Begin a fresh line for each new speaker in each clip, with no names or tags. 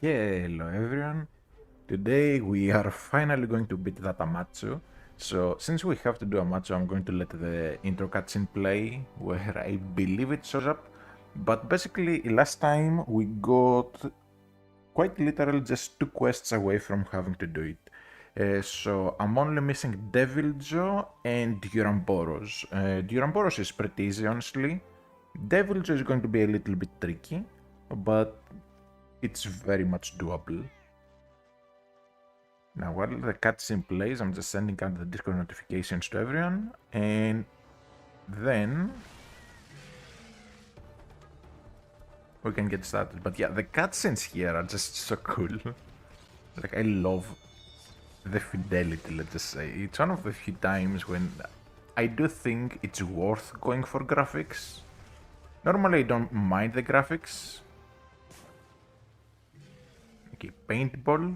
Hello everyone. Today we are finally going to beat that Amatsu. So since we have to do Amatsu, I'm going to let the intro cutscene play where I believe it shows up. But basically last time we got quite literally just 2 quests away from having to do it. So I'm only missing Deviljo and Duramboros. Duramboros is pretty easy honestly. Deviljo is going to be a little bit tricky, but it's very much doable. Now, while the cutscene plays, I'm just sending out the Discord notifications to everyone, and then we can get started. But yeah, the cutscenes here are just so cool. Like, I love the fidelity, let's just say. It's one of the few times when I do think it's worth going for graphics. Normally, I don't mind the graphics. Okay, paintball.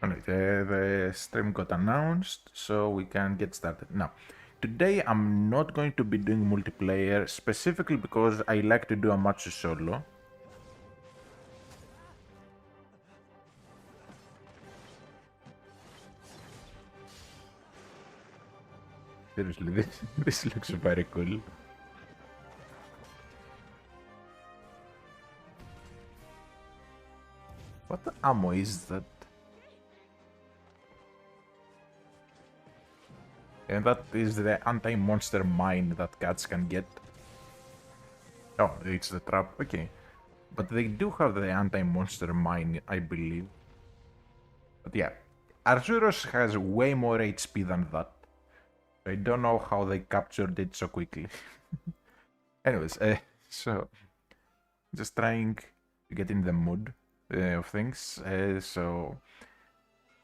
Alright, the stream got announced, so we can get started. Now, today I'm not going to be doing multiplayer, specifically because I like to do Amatsu solo. Seriously, this looks very cool. What ammo is that? And that is the anti-monster mine that cats can get. Oh, it's the trap, okay. But they do have the anti-monster mine, I believe. But yeah, Arzuros has way more HP than that. I don't know how they captured it so quickly. Anyways, so just trying to get in the mood of things. So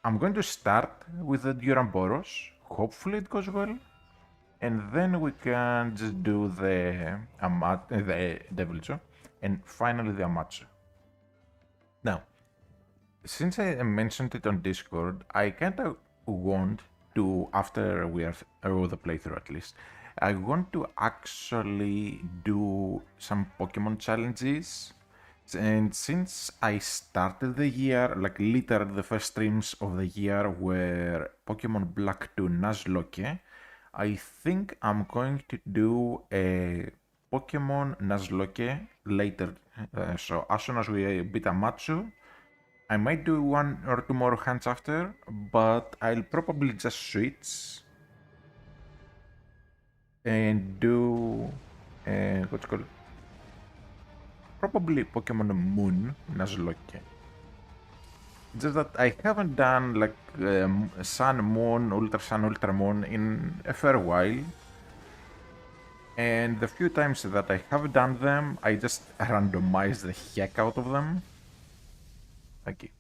I'm going to start with the Duramboros. Hopefully it goes well. And then we can just do the Deviljo. And finally the Amatsu. Now, since I mentioned it on Discord, I kind of want to, after we are through the playthrough at least, I want to actually do some Pokemon challenges. And since I started the year, like literally the first streams of the year were Pokemon Black to Nuzlocke, I think I'm going to do a Pokemon Nuzlocke later. So as soon as we beat Amatsu, I might do 1 or 2 more hands after, but I'll probably just switch and do what's called probably Pokemon Moon Nuzlocke. Just that I haven't done like Sun Moon, Ultra Moon in a fair while. And the few times that I have done them, I just randomize the heck out of them. Okay.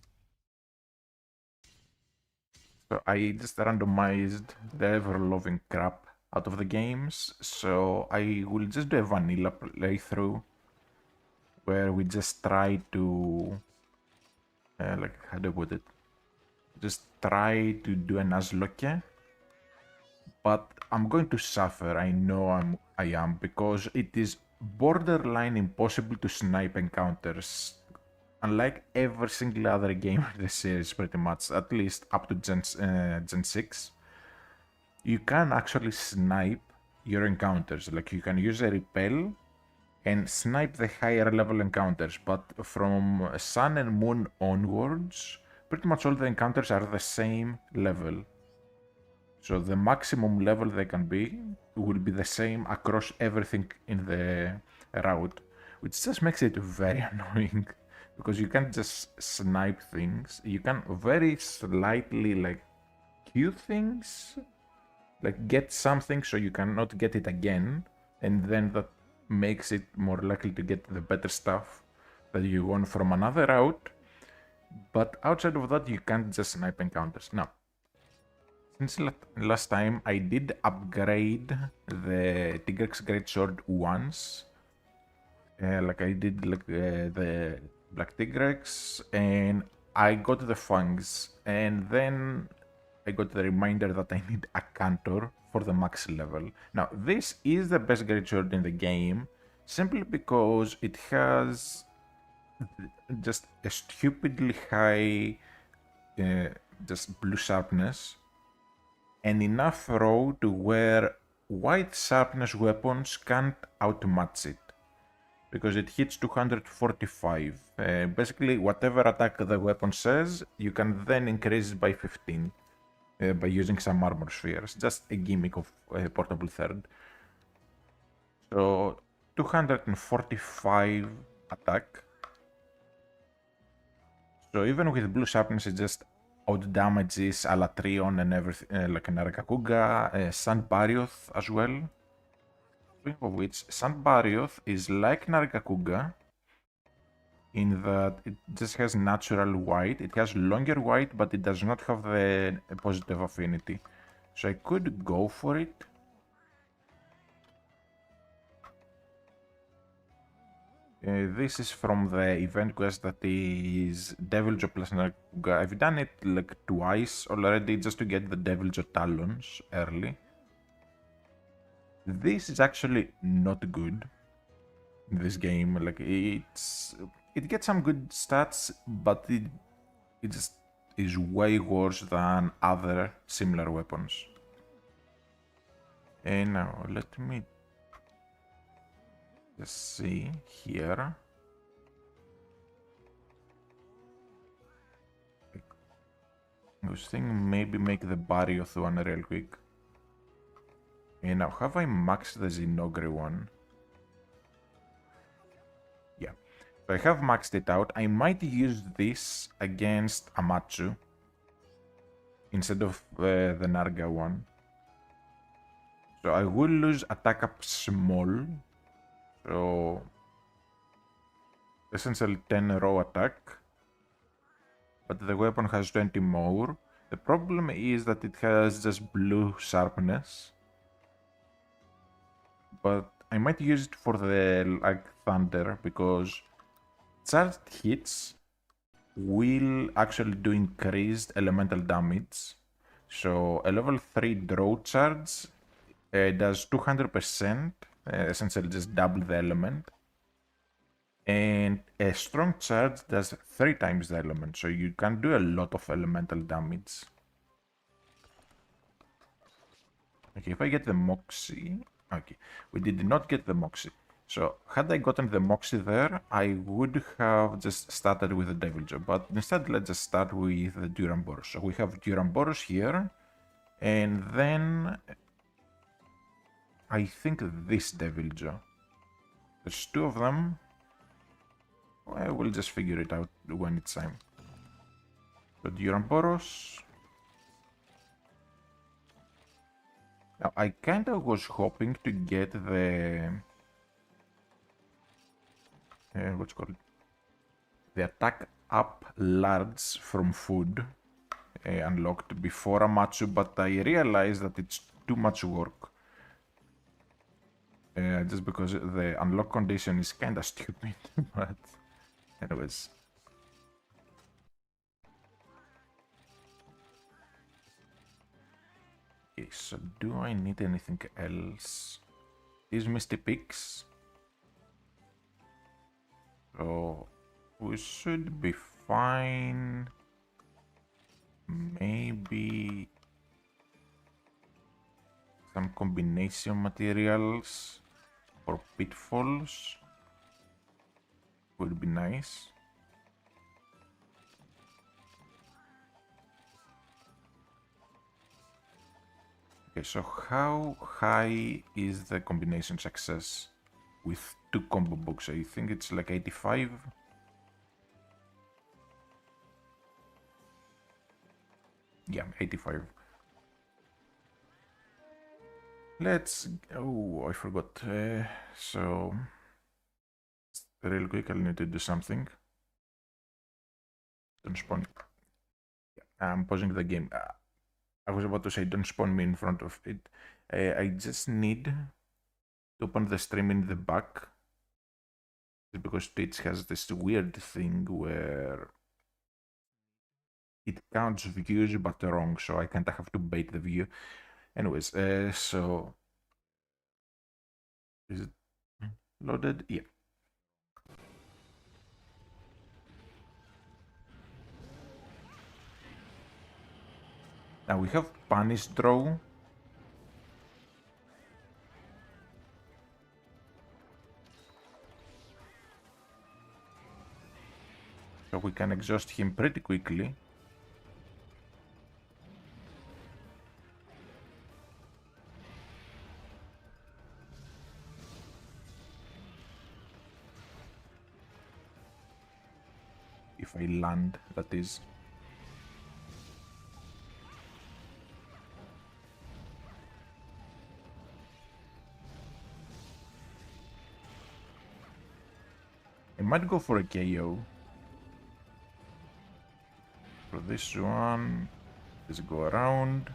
So I just randomized the ever-loving crap out of the games. So I will just do a vanilla playthrough where we just try to, like, how do I put it? Just try to do a Nuzlocke. But I'm going to suffer, I know I am, because it is borderline impossible to snipe encounters. Unlike every single other game in the series, pretty much, at least up to Gen 6, you can actually snipe your encounters. Like, you can use a repel and snipe the higher level encounters, but from Sun and Moon onwards, pretty much all the encounters are the same level. So the maximum level they can be will be the same across everything in the route, which just makes it very annoying because you can't just snipe things. You can very slightly like queue things, like get something so you cannot get it again, and then that makes it more likely to get the better stuff that you want from another route. But outside of that, you can't just snipe encounters. Now, since last time I did upgrade the Tigrex Greatsword once, like I did like the Black Tigrex, and I got the Fangs, and then I got the reminder that I need a Cantor for the max level. Now this is the best Greatsword in the game, Simply because it has just a stupidly high uh, just blue sharpness and enough raw to where white sharpness weapons can't outmatch it because it hits 245. Basically, whatever attack the weapon says, you can then increase it by 15 by using some armor spheres. Just a gimmick of portable third. So 245 attack. So even with blue sharpness, it just out damages Alatrion and everything, like Nargacuga, Sand Barioth as well. Speaking of which, Sand Barioth is like Nargacuga in that it just has natural white. It has longer white, but it does not have the positive affinity. So I could go for it. This is from the event quest that is Deviljo plus Nargacuga. I've done it like twice already just to get the Deviljo talons early. This is actually not good in this game. Like it gets some good stats, but it just is way worse than other similar weapons. And now let me just see here. I was thinking maybe make the Barioth one real quick. And now have I maxed the Zinogre one? Yeah. So I have maxed it out. I might use this against Amatsu instead of the Narga one. So I will lose attack up small. So essentially 10 raw attack. But the weapon has 20 more. The problem is that it has just blue sharpness. But I might use it for the like thunder because charged hits will actually do increased elemental damage. So a level 3 draw charge does 200%, essentially just double the element. And a strong charge does 3 times the element, so you can do a lot of elemental damage. Okay, if I get the Moxie... Okay, we did not get the Moxie. So, had I gotten the Moxie there, I would have just started with the Deviljo. But instead, let's just start with the Duramboros. So we have Duramboros here, and then... I think this Deviljo. There's 2 of them. I will just figure it out when it's time. So Duramboros. Now I kinda was hoping to get the what's it called? The attack up large from food unlocked before Amatsu, but I realized that it's too much work. Just because the unlock condition is kinda stupid, but anyways. Okay, so do I need anything else? These Misty Peaks. So we should be fine. Maybe some combination materials for pitfalls would be nice. Okay, so how high is the combination success with 2 combo books? I think it's like 85. Yeah, 85. Let's... Oh, I forgot. So... Real quick, I'll need to do something. Don't spawn... Yeah, I'm pausing the game. I was about to say, don't spawn me in front of it. I just need to open the stream in the back. Because Twitch has this weird thing where it counts views but wrong, so I kinda have to bait the view. Anyways, so... Is it... Loaded? Yeah. Now we have Punish Draw. So we can exhaust him pretty quickly. If I land, that is. I might go for a KO. For this one, let's go around.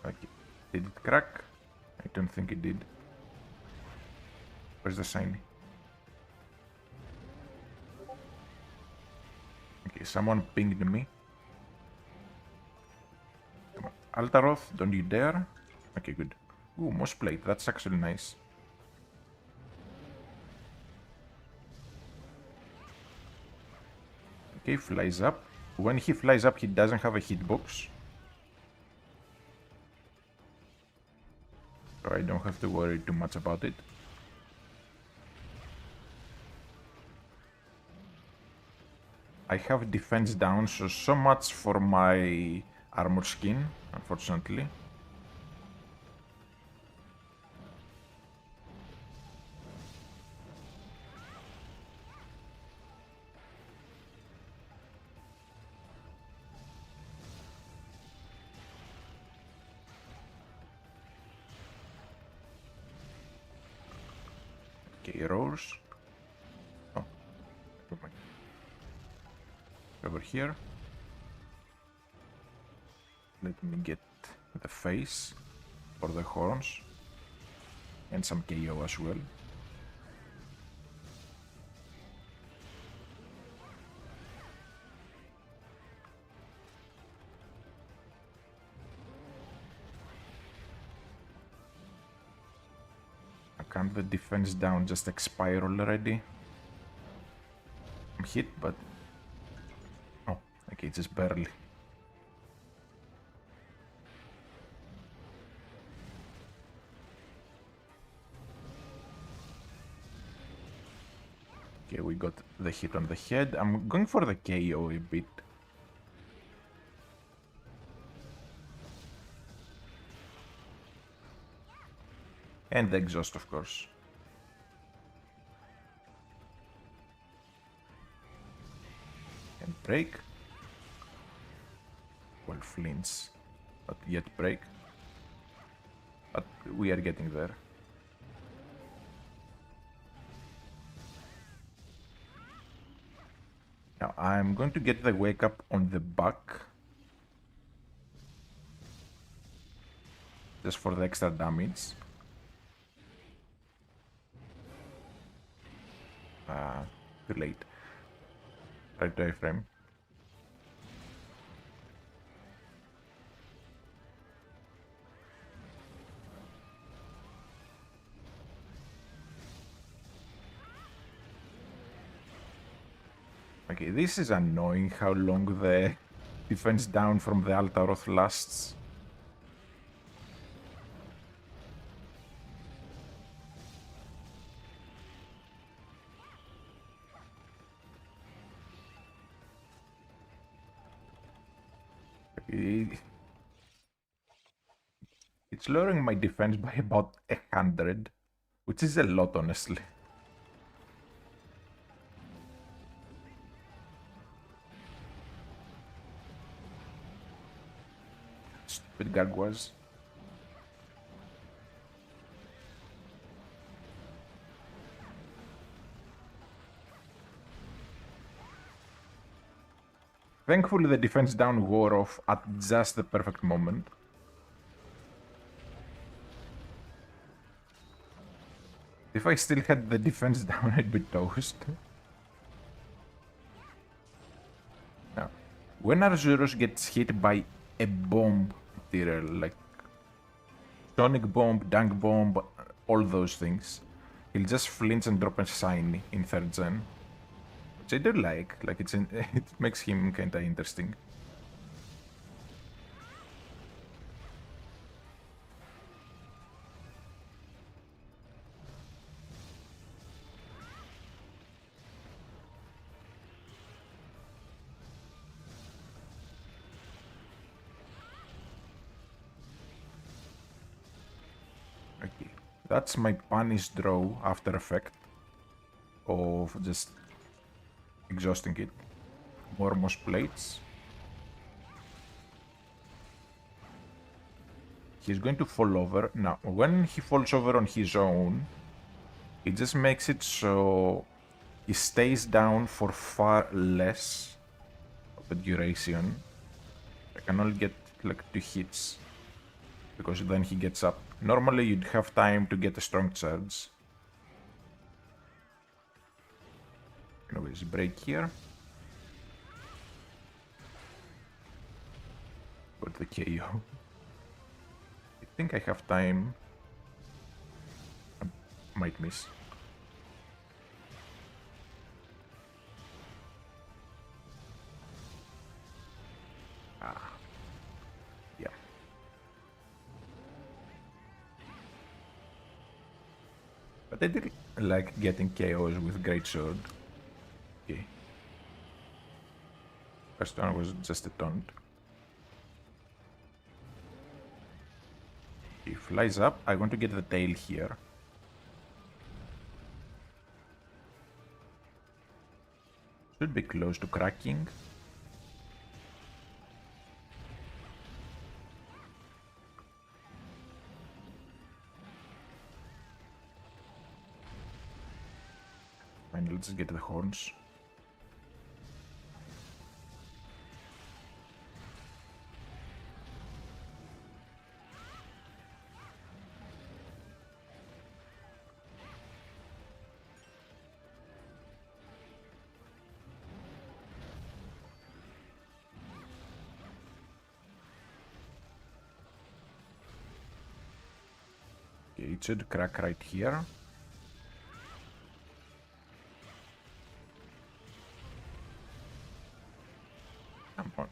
Okay. Did it crack? I don't think it did. Where's the sign? Okay, someone pinged me. Come on. Altaroth, don't you dare. Okay, good. Ooh, moss plate. That's actually nice. Okay, flies up. When he flies up, he doesn't have a hitbox. So I don't have to worry too much about it. I have defense down, so much for my armor skin, unfortunately. Okay, roars. Oh, never mind. Over here. Let me get the face for the horns and some KO as well. Can't the defense down just expire already? I'm hit, but... Oh, okay, just barely. Okay, we got the hit on the head. I'm going for the KO a bit. And the exhaust, of course. And break. Well, flinch. Not yet break. But we are getting there. Now I'm going to get the wake up on the back. Just for the extra damage. Too late. Try to iframe. Okay, this is annoying how long the defense down from the Altaroth lasts. It's lowering my defense by about 100, which is a lot, honestly. Stupid Gargoyles. Thankfully, the defense down wore off at just the perfect moment. If I still had the defense down, I'd be toast. Now, when Arzuros gets hit by a bomb material, like sonic bomb, dunk bomb, all those things, he'll just flinch and drop a shiny in 3rd gen. Which I do like it makes him kinda interesting. Okay, that's my punish draw after effect of just exhausting it. More moss plates. He's going to fall over. Now, when he falls over on his own, it just makes it so he stays down for far less of a duration. I can only get like 2 hits, because then he gets up. Normally you'd have time to get a strong charge. Anyways, break here. Got the KO. I think I have time. I might miss. Ah. Yeah. But I did like getting KOs with Great Sword. Okay. First one was just a taunt. He flies up. I want to get the tail here. Should be close to cracking. Fine, let's get the horns. Okay, it should crack right here. Come on.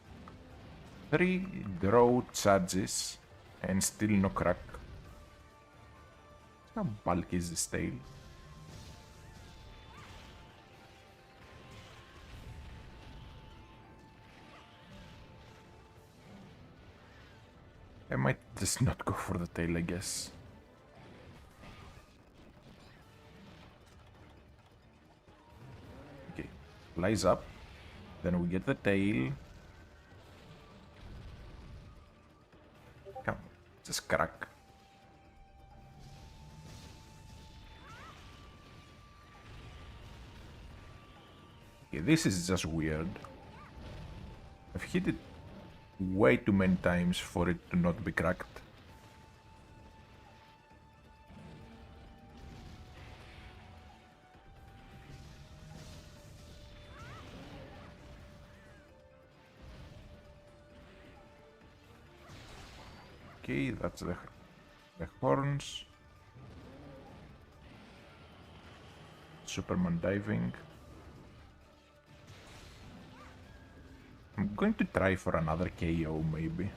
3 draw charges and still no crack. How bulky is this tail? I might just not go for the tail, I guess. Okay, flies up. Then we get the tail. Come, just crack. Okay, this is just weird. I've hit it way too many times for it to not be cracked. Okay, that's the horns. Superman diving. I'm going to try for another KO, maybe.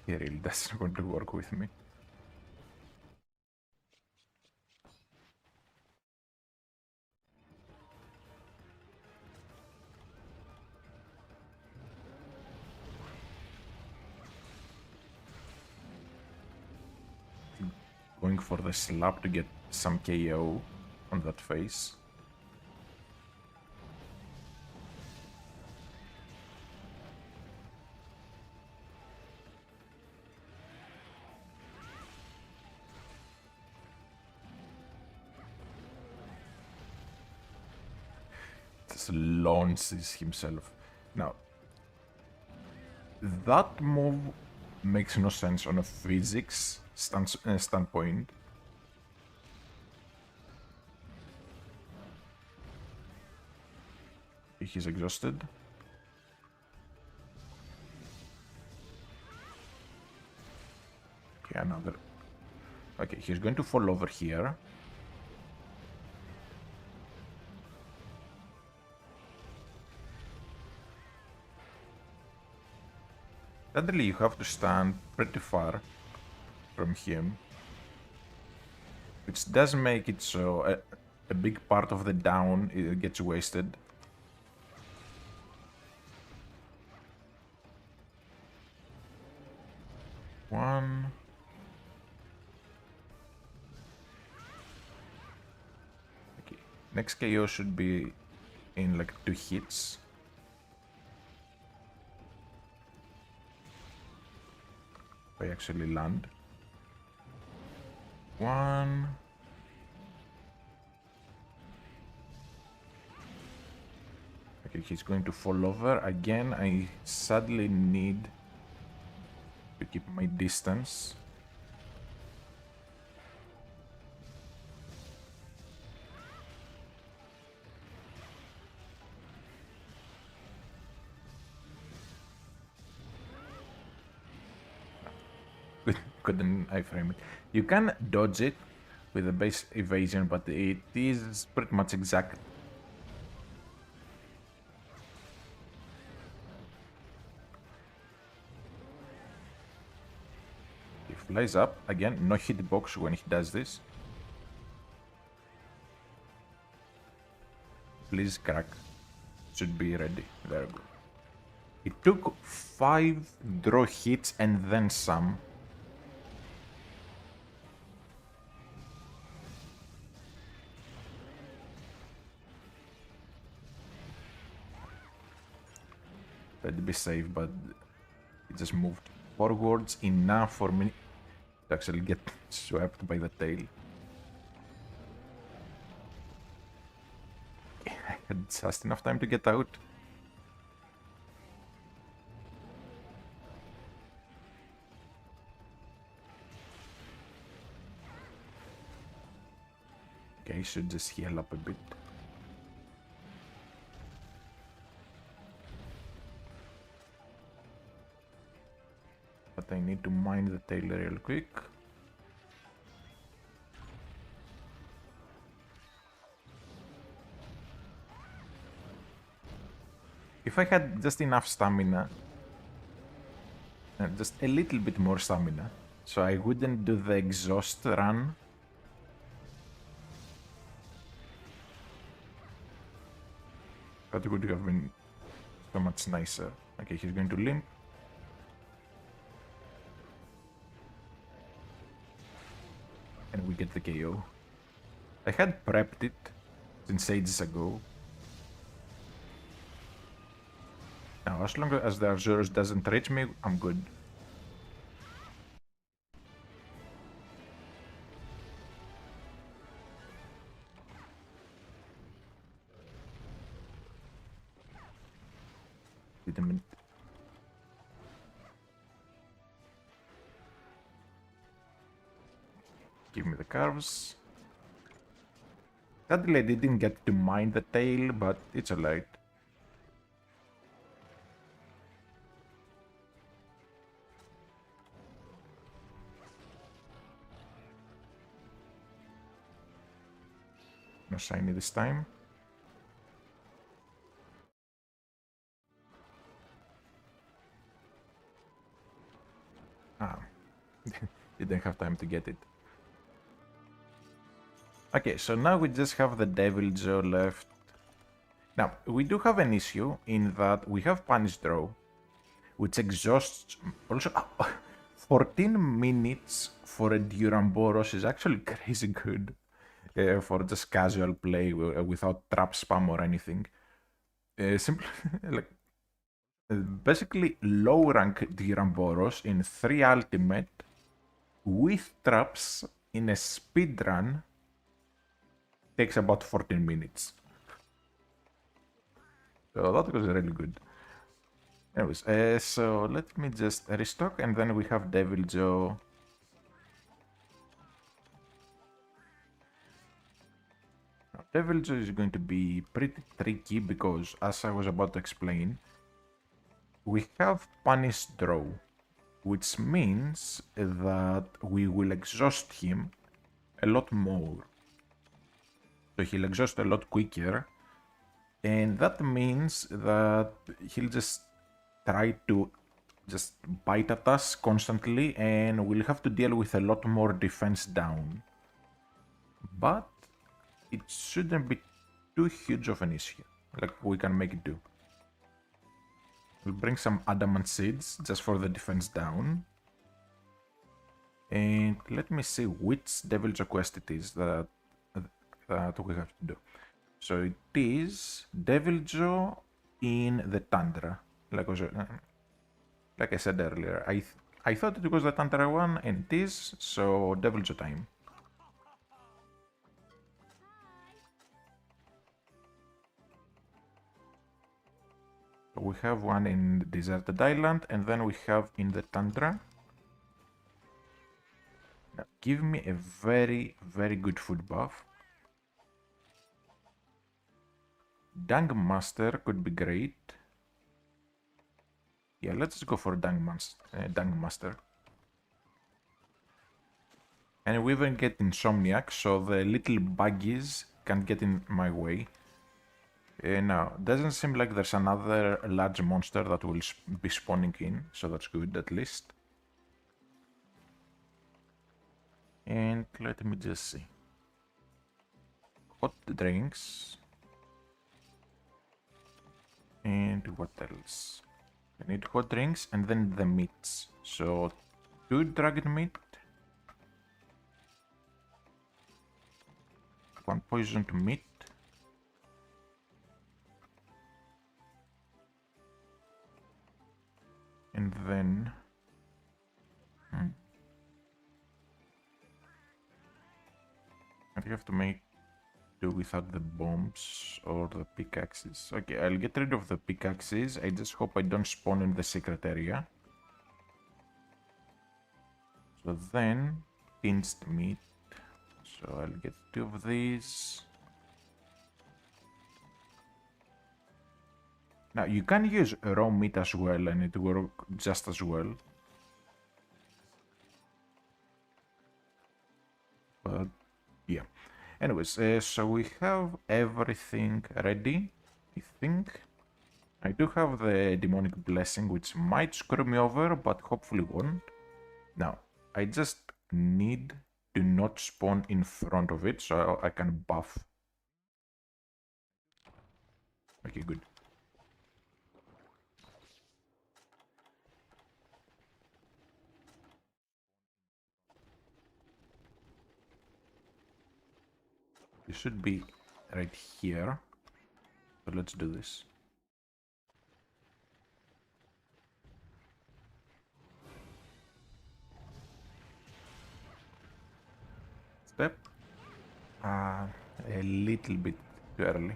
He really doesn't want to work with me. Going for the slap to get some KO on that face. just launches himself. Now, that move makes no sense on a physics standpoint. He's exhausted. Okay, another. Okay, he's going to fall over here. Suddenly you have to stand pretty far from him, which does make it so a big part of the down gets wasted. One. Okay, next KO should be in like 2 hits. If I actually land. One. Okay, he's going to fall over. Again, I sadly need to keep my distance. Couldn't iframe it. You can dodge it with a base evasion, but it is pretty much exact. He flies up. Again, no hitbox when he does this. Please crack. Should be ready. There we go. It took 5 draw hits and then some. Tried to be safe, but it just moved forwards enough for me to actually get swept by the tail. I had just enough time to get out. Okay, I should just heal up a bit. But I need to mine the tail real quick. If I had just enough stamina, just a little bit more stamina, so I wouldn't do the exhaust run. That would have been so much nicer. Okay, he's going to limp. And we get the KO. I had prepped it since ages ago. Now, as long as the Azuros doesn't reach me, I'm good. Wait a minute. Give me the carves. Sadly, I didn't get to mine the tail, but it's alright. No shiny this time. Ah, didn't have time to get it. Okay, so now we just have the Deviljo left. Now, we do have an issue in that we have Punish Draw, which exhausts also 14 minutes for a Duramboros is actually crazy good for just casual play without trap spam or anything. Simply like basically low rank Duramboros in 3 ultimate with traps in a speed run takes about 14 minutes. So that was really good. Anyways, so let me just restock, and then we have Deviljo. Deviljo is going to be pretty tricky because, as I was about to explain, we have Punish Draw, which means that we will exhaust him a lot more. So he'll exhaust a lot quicker, and that means that he'll just try to just bite at us constantly, and we'll have to deal with a lot more defense down. But it shouldn't be too huge of an issue. Like, we can make it do. We'll bring some adamant seeds just for the defense down. And let me see which Deviljo quest it is that we have to do. So it is Deviljo in the Tundra. Like I said earlier, I thought it was the Tundra one, and it is, so Deviljo time. So we have one in the deserted island, and then we have in the Tundra. Now, give me a very, very good food buff. Dung Master could be great. Yeah, let's go for Dung Master. And we even get Insomniac, so the little buggies can't get in my way. Now, doesn't seem like there's another large monster that will be spawning in, so that's good at least. And let me just see. Hot drinks. And what else? I need hot drinks and then the meats. So, 2 dragon meat. 1 poisoned meat. And then... I have to make do without the bombs or the pickaxes. Okay, I'll get rid of the pickaxes. I just hope I don't spawn in the secret area. So then, pinched meat. So I'll get 2 of these. Now, you can use raw meat as well, and it will work just as well. But, yeah. Anyways, so we have everything ready, I think. I do have the demonic blessing, which might screw me over, but hopefully won't. Now, I just need to not spawn in front of it, so I can buff. Okay, good. It should be right here. So let's do this. Step. A little bit too early.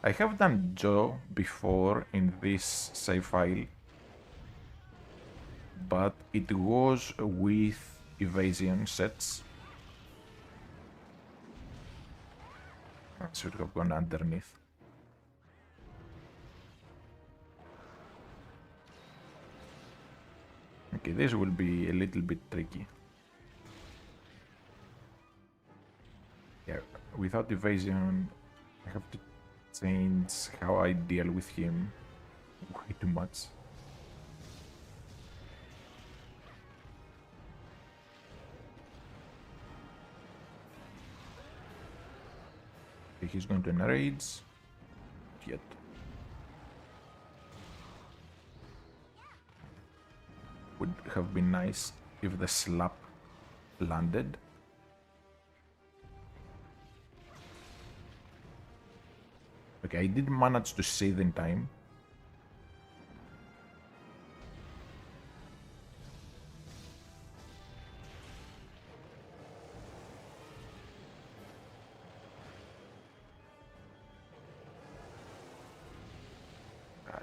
I have done Joe before in this save file, but it was with evasion sets. I should have gone underneath. Okay, this will be a little bit tricky. Yeah, without evasion, I have to change how I deal with him way too much. Okay, he's going to enrage. Not yet. Would have been nice if the slap landed. Okay, I did manage to save in time.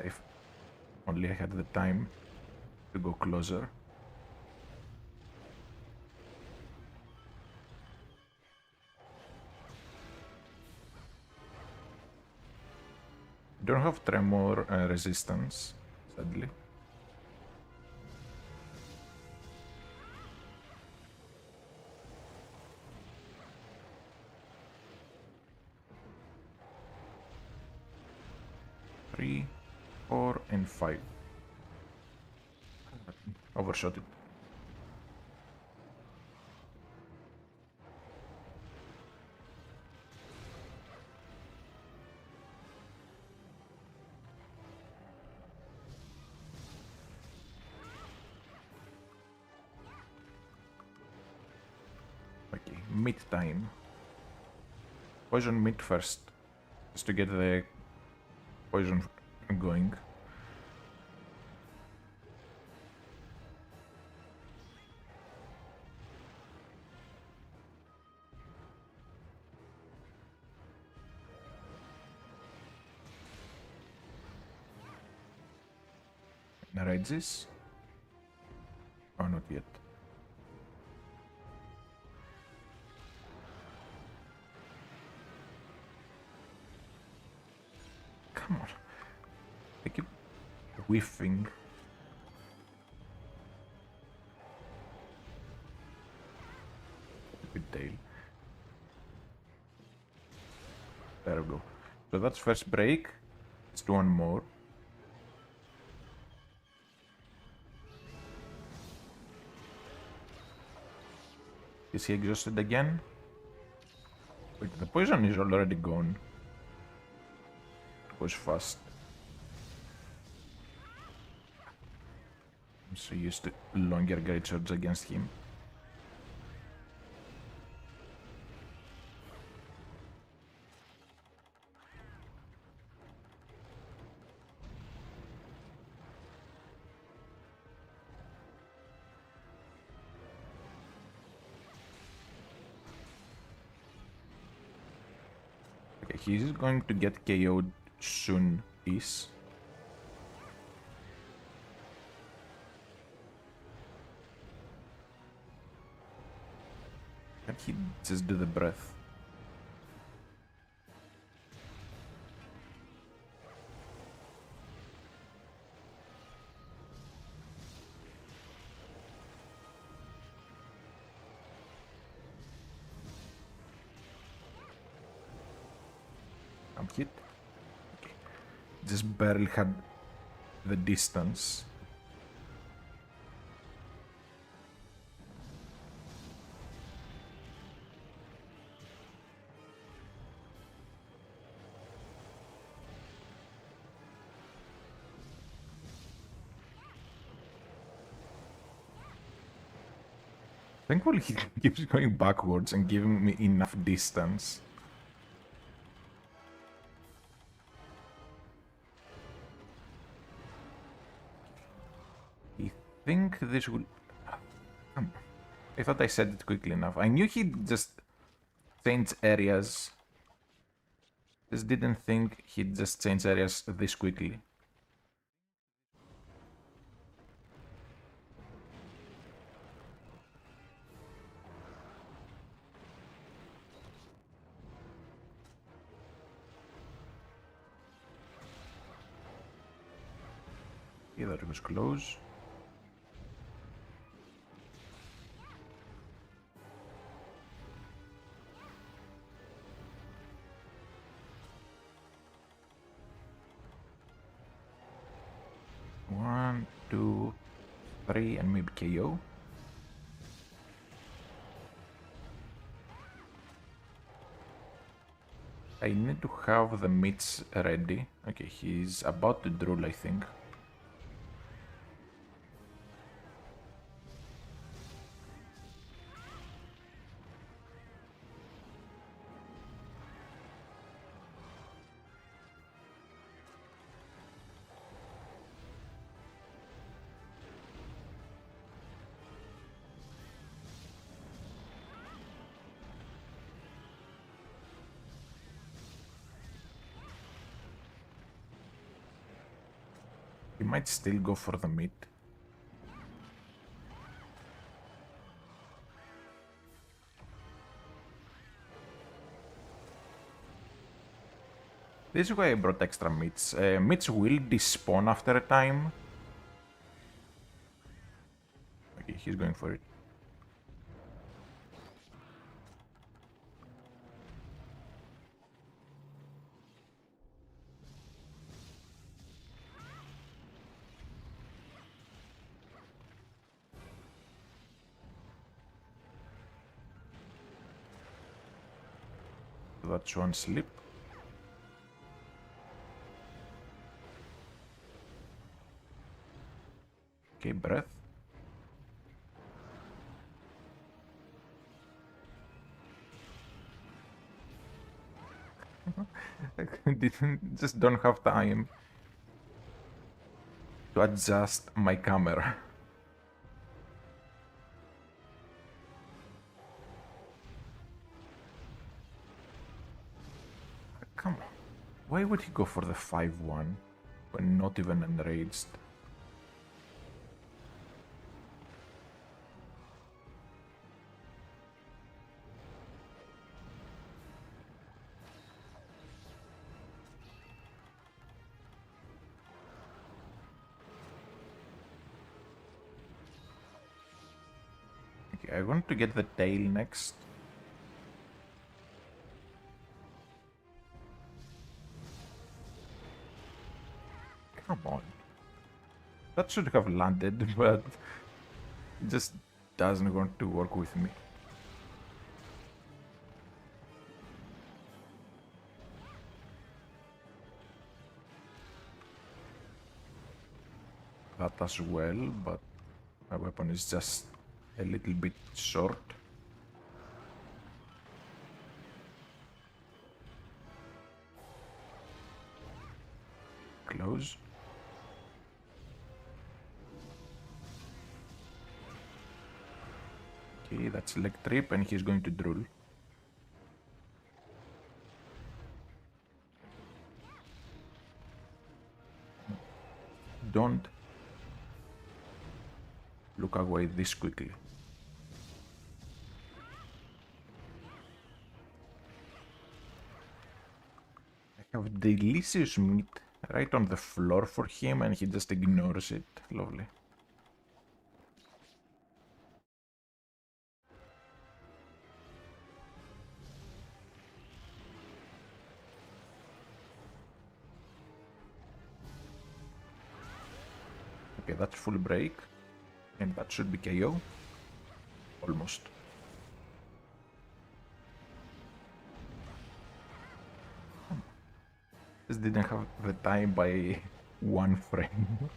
If only I had the time to go closer. Don't have tremor resistance, sadly. Three, 4, and 5. Overshot it. Okay, mid time. Poison mid first, just to get the poison going. Narrate this? Oh, not yet. Come on. I keep whiffing. Stupid tail. There we go. So that's first break. Let's do one more. Is he exhausted again? Wait, the poison is already gone. It was fast. I'm so used to longer great swords against him. Okay, he's going to get KO'd soon-ish. Can he just do the breath? I'm hit. Okay. Just barely had the distance. Thankfully, he keeps going backwards and giving me enough distance. I think this will... I thought I said it quickly enough. I knew he'd just change areas. Just didn't think he'd just change areas this quickly. Yeah, that was close. One, two, three, and maybe KO. I need to have the meats ready. Okay, he's about to drool, I think. He might still go for the meat. This is why I brought extra meats. Meats will despawn after a time. Okay, he's going for it. That's one slip. Okay, breath. Just don't have time to adjust my camera. Come on. Why would he go for the 5-1 when not even enraged? Okay, I want to get the tail next. Come on. That should have landed, but it just doesn't want to work with me. That as well, but my weapon is just a little bit short. Close. Okay, that's leg trip and he's going to drool. Don't look away this quickly. I have delicious meat right on the floor for him and he just ignores it. Lovely. Okay, that's full break. And that should be KO. Almost. Just didn't have the time by one frame.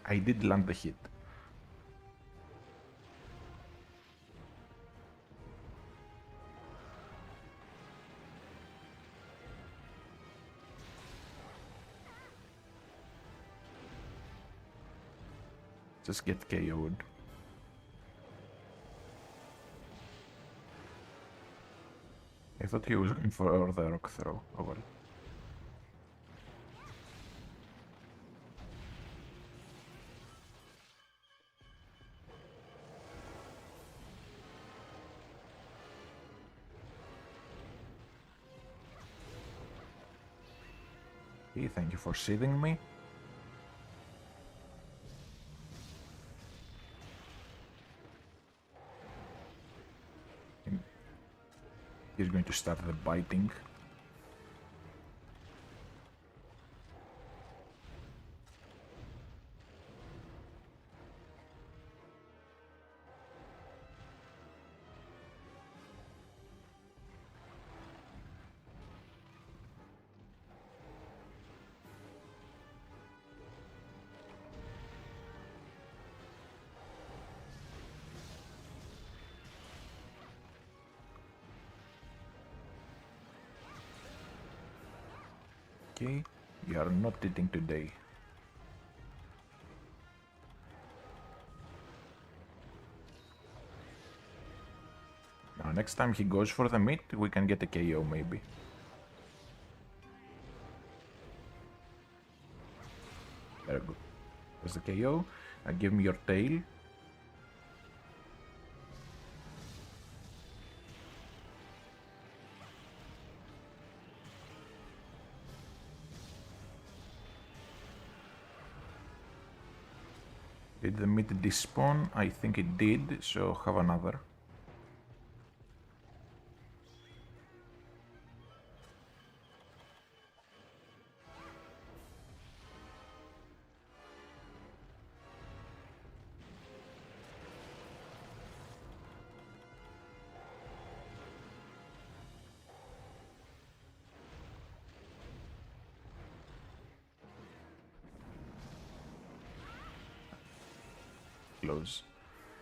I did land the hit. Just get KO'd. I thought he was going for the rock throw. Oh well. Okay, thank you for seeding me. He's going to start the biting. Okay, you are not eating today. Next time he goes for the meat, we can get a KO maybe. Very good. There's the KO. Give me your tail. Did the meat despawn? I think it did, so have another. Close.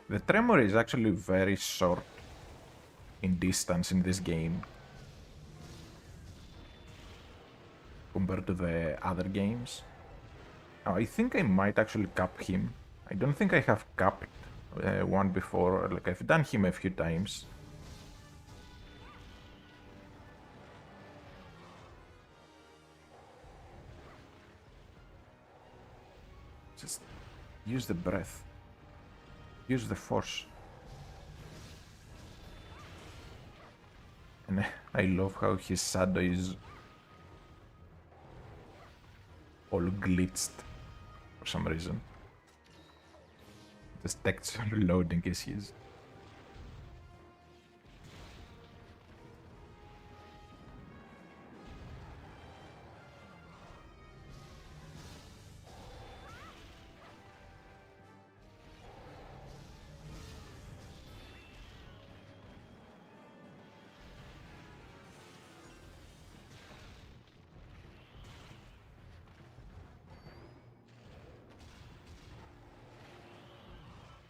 The tremor is actually very short in distance in this game compared to the other games. Oh, I think I might actually cap him. I don't think I have capped one before. Like, I've done him a few times. Just use the breath. Use the force. And I love how his shadow is all glitched for some reason. Just texture loading issues.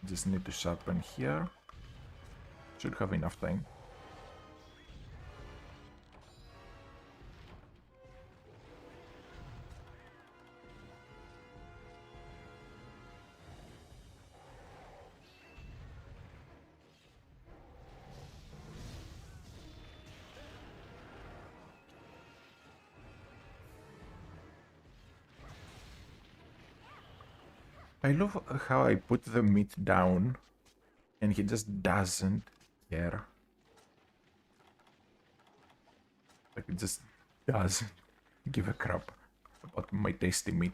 Just need to sharpen here. Should have enough time. I love how I put the meat down and he just doesn't care. Like, it just doesn't give a crap about my tasty meat.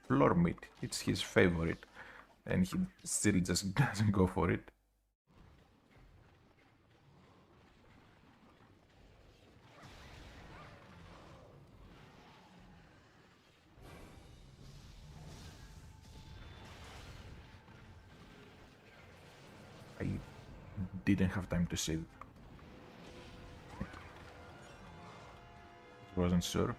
Floor meat, it's his favorite, and he still just doesn't go for it. I didn't have time to save. Wasn't sure.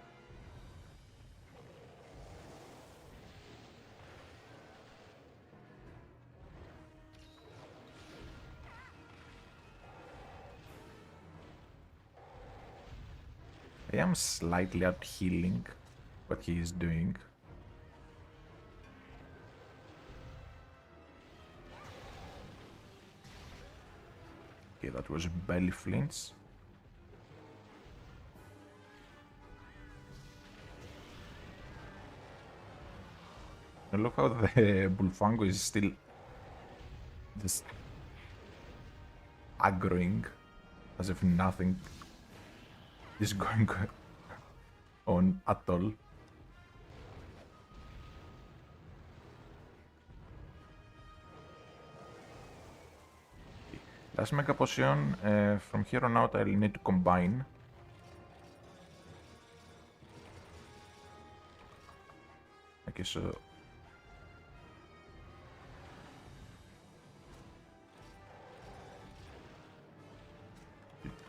I am slightly out healing what he is doing. Okay, that was belly flinch. I love how the Bullfango is still just aggroing as if nothing is going on at all. Last Mega Potion, from here on out I'll need to combine. Okay, so...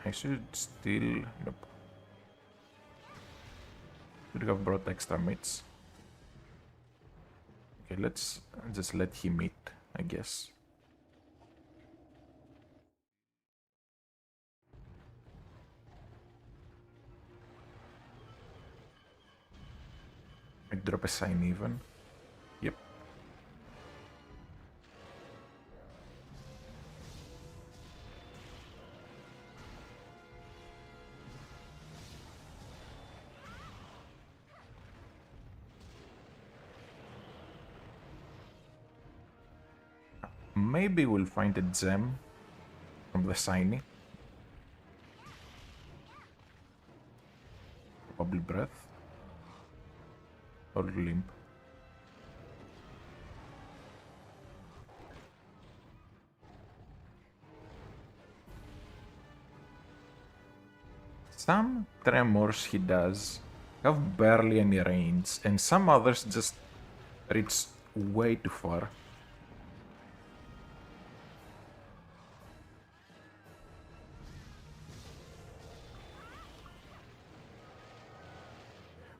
I should still... Nope. Should have brought extra meats. Okay, let's just let him eat, I guess. I drop a sign even. Yep. maybe we'll find a gem from the shiny. Probably breath. Or limp. Some tremors he does have barely any range, and some others just reach way too far.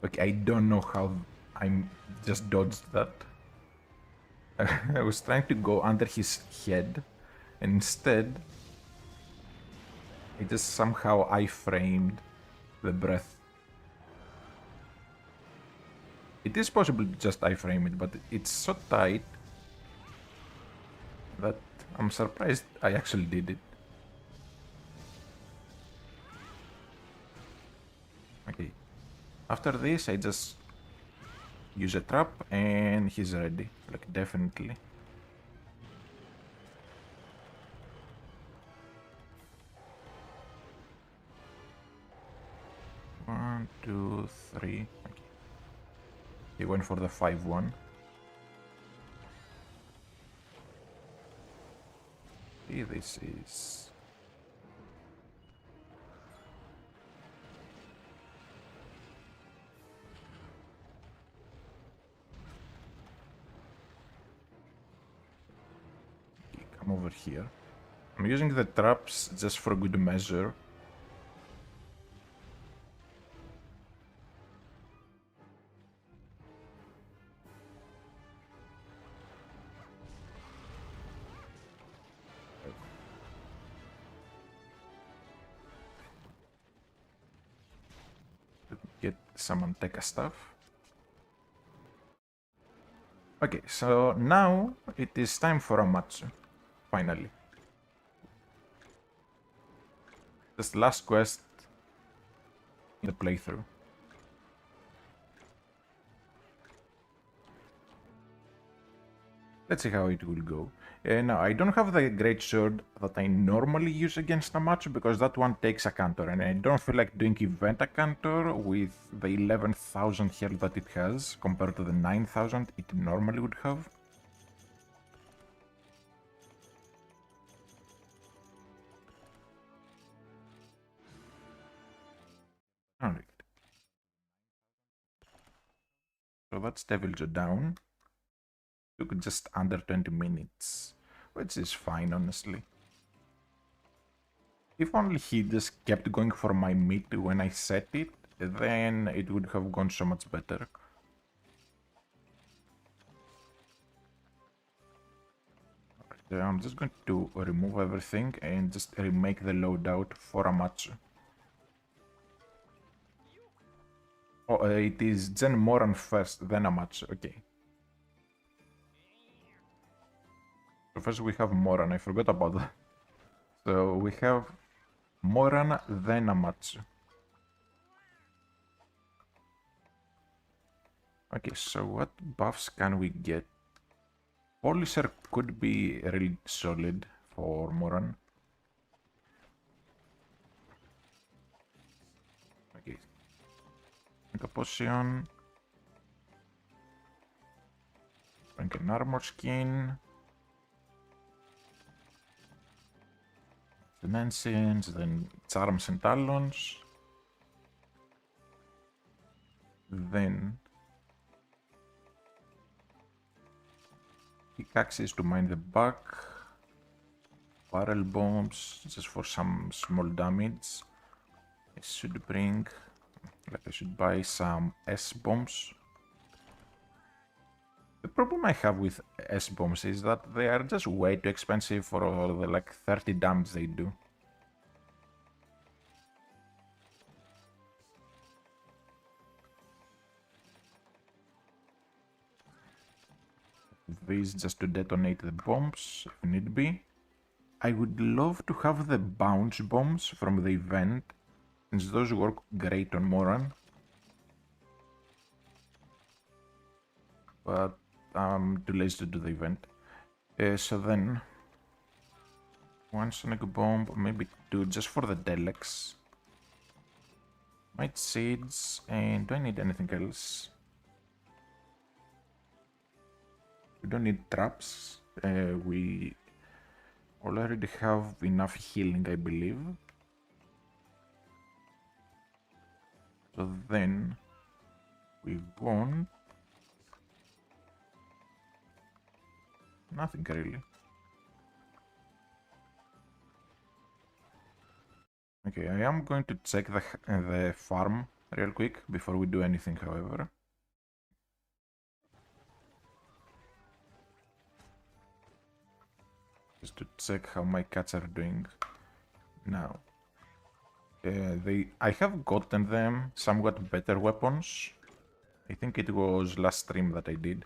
Okay, I don't know how I just dodged that. I was trying to go under his head, and instead, I just somehow I-framed the breath. It is possible to just I-frame it, but it's so tight that I'm surprised I actually did it. Okay. After this, I just use a trap and he's ready. Like, definitely. One, two, three. Okay. He went for the 5-1. See, this is... Okay, come over here. I'm using the traps just for good measure. Get some Anteka stuff. Okay, so now it is time for Amatsu. Finally. This last quest in the playthrough. Let's see how it will go. Now, I don't have the great sword that I normally use against Amatsu because that one takes a counter, and I don't feel like doing event a counter with the 11,000 health that it has compared to the 9,000 it normally would have. Alright. So that's Deviljo down. Took just under 20 minutes, which is fine, honestly. If only he just kept going for my meat when I set it, then it would have gone so much better. I'm just going to remove everything and just remake the loadout for Amatsu. Oh, it is Gen Moran first, then Amatsu, okay. So first we have Moran, I forgot about that. So we have Moran, then Amatsu. Okay, so what buffs can we get? Polisher could be really solid for Moran. Okay. Make a potion. Make an armor skin. Dimensions, then charms and talons. Then pickaxes to mine the back. Barrel bombs just for some small damage. I should bring, like I should buy some S bombs. The problem I have with S bombs is that they are just way too expensive for all the like 30 damage they do. These just to detonate the bombs if need be. I would love to have the bounce bombs from the event, since those work great on Moran. But I'm too lazy to do the event. So then, One sonic bomb, maybe two, just for the Delex. Might seeds, and do I need anything else? We don't need traps. We already have enough healing, I believe. So then we want nothing really. Okay, I am going to check the farm real quick before we do anything, however. Just to check how my cats are doing now. I have gotten them somewhat better weapons. I think it was last stream that I did.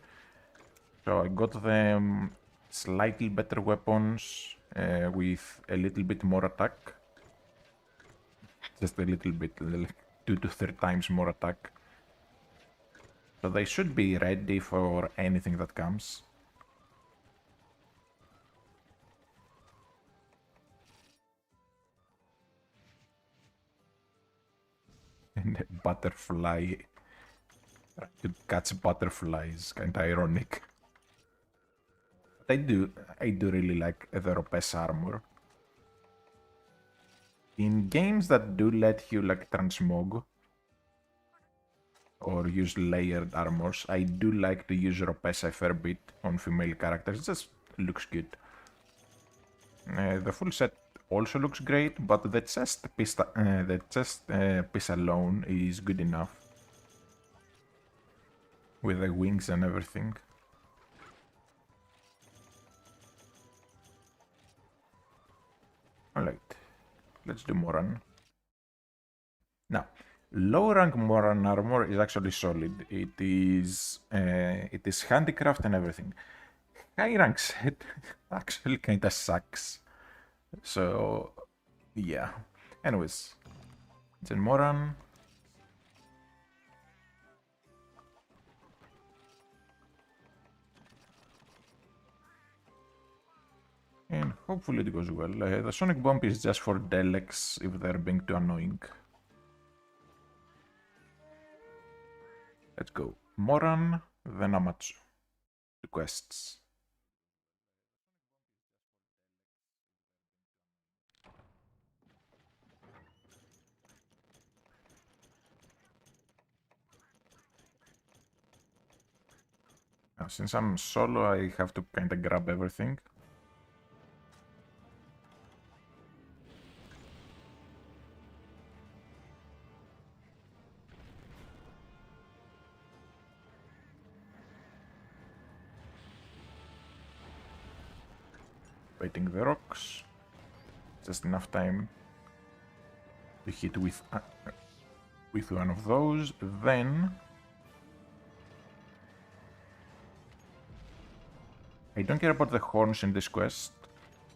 So I got them slightly better weapons with a little bit more attack. Just a little bit, like 2 to 3 times more attack. So they should be ready for anything that comes. And a butterfly. To catch butterflies, kinda ironic. But I do really like the Ropes armor. In games that do let you like transmog or use layered armors, I do like to use Ropes a fair bit on female characters. It just looks good. The full set also looks great, but the chest piece alone is good enough. With the wings and everything. Alright, let's do Moran. Now, low rank Moran armor is actually solid. It is handicraft and everything. High rank set actually kinda sucks. So, yeah. Anyways, it's in Moran. And hopefully it goes well. The Sonic Bomb is just for Delex if they're being too annoying. Let's go. Moran, then Amatsu. The quests. Now, since I'm solo, I have to kinda grab everything. Waiting the rocks. Just enough time to hit with one of those. Then I don't care about the horns in this quest.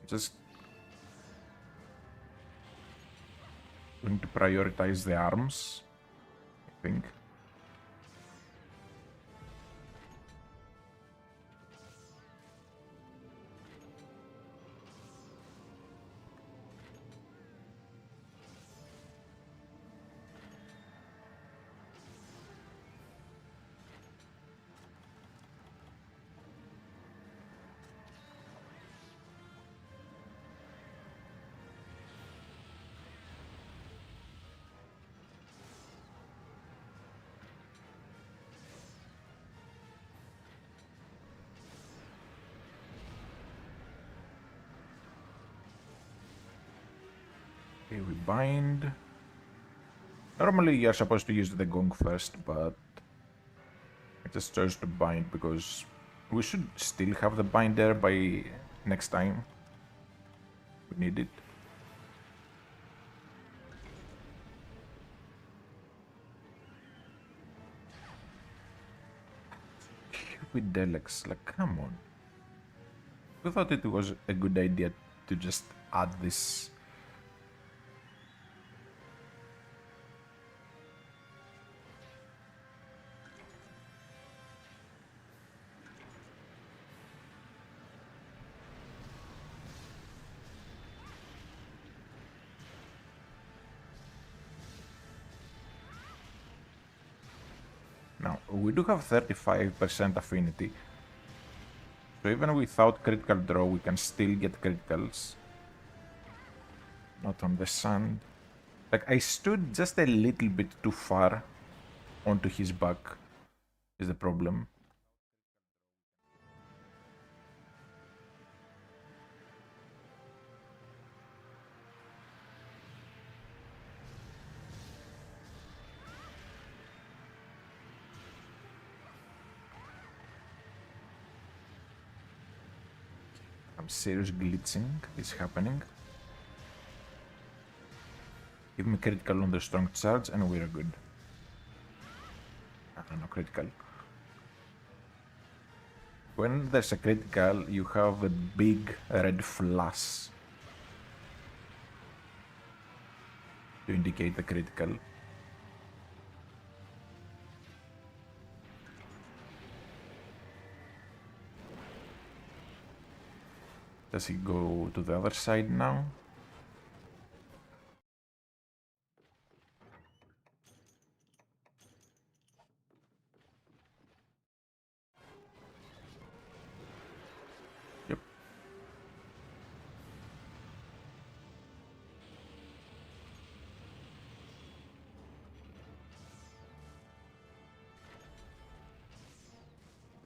Just going to prioritize the arms, I think. Okay, we bind. Normally you're supposed to use the gong first, but I just chose to bind because we should still have the binder by next time. We need it. With Delex, like, come on. We thought it was a good idea to just add this. we do have 35% affinity. So even without critical draw, we can still get criticals. Not on the sand. Like, I stood just a little bit too far onto his back, is the problem. Some serious glitching is happening. Give me critical on the strong charge and we're good. No critical. When there's a critical, you have a big red flash to indicate the critical. Does he go to the other side now? Yep.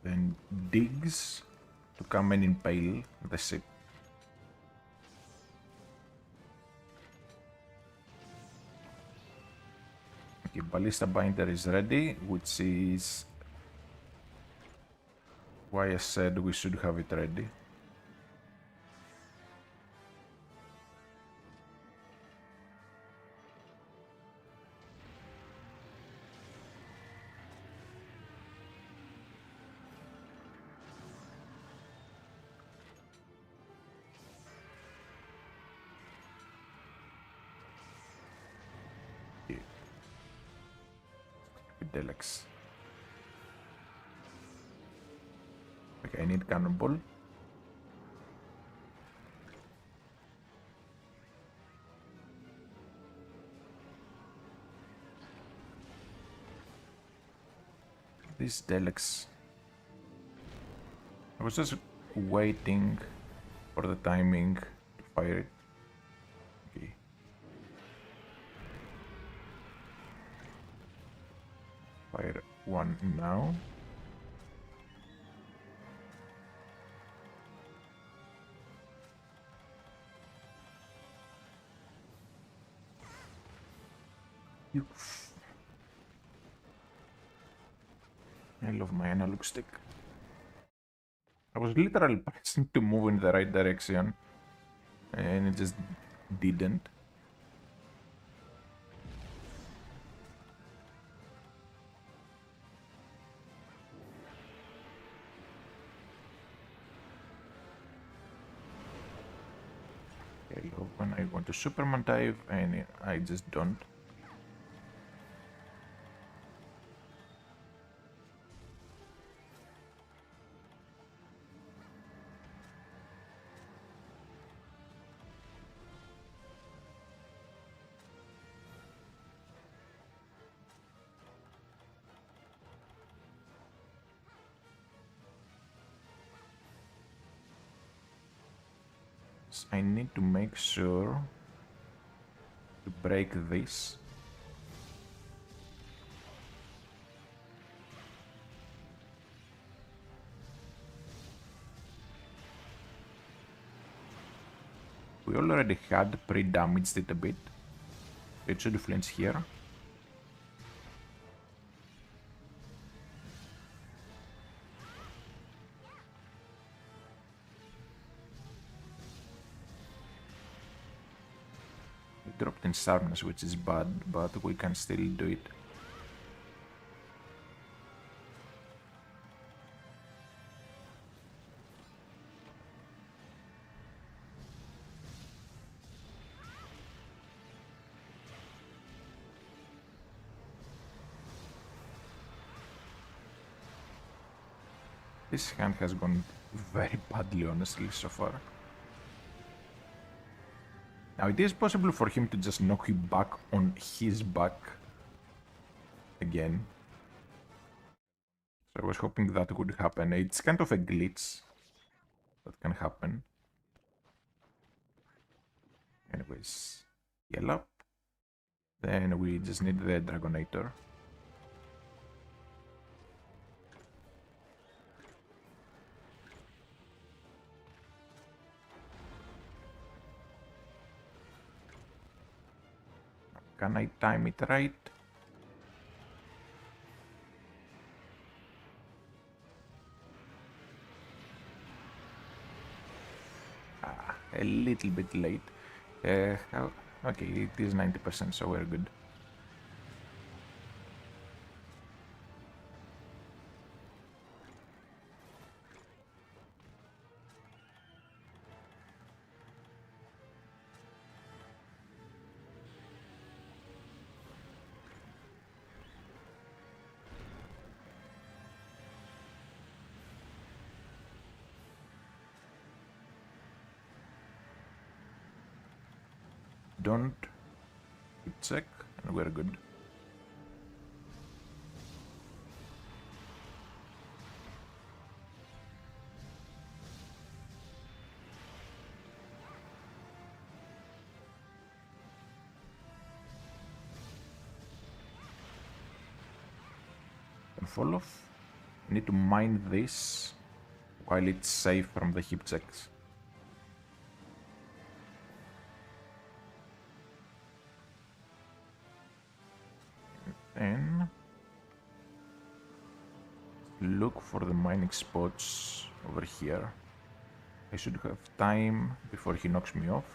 Then digs to come and impale the ship. Okay, Ballista Binder is ready, which is why I said we should have it ready. Okay. Delex. Okay, I need cannonball. This Delex. I was just waiting for the timing to fire it. Okay. Fire one now. I love my analog stick. I was literally pressing to move in the right direction, and it just didn't. I love when I want to Superman dive, and I just don't. I need to make sure to break this. We already had pre-damaged it a bit. It should flinch here. It dropped in sharpness, which is bad, but we can still do it. This hand has gone very badly, honestly, so far. Now, it is possible for him to just knock you back on his back again. So I was hoping that would happen. It's kind of a glitch that can happen. Anyways, heal up. Then we just need the Dragonator. Can I time it right? A little bit late. Okay, it is 90%, so we're good. Don't check, and we're good. Can fall off. Need to mine this while it's safe from the hip checks. And look for the mining spots over here. I should have time before he knocks me off.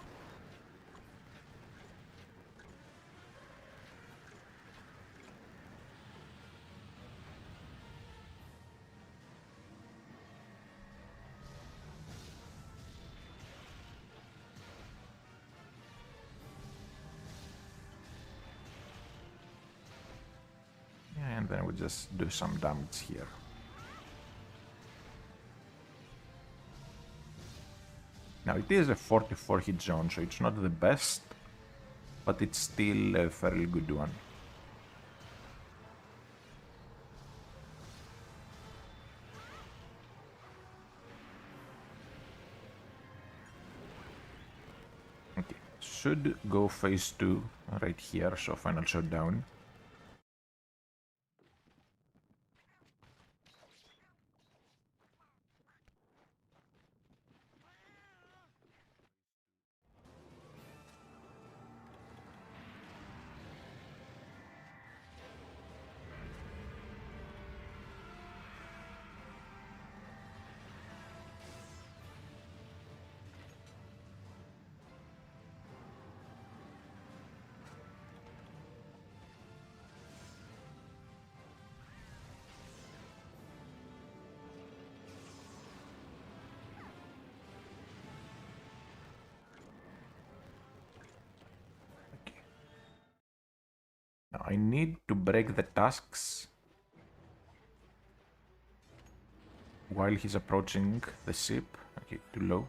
And then we just do some damage here. Now it is a 44 hit zone, so it's not the best, but it's still a fairly good one. Okay, should go phase 2 right here, so final showdown. Now I need to break the tasks while he's approaching the ship. Okay, too low.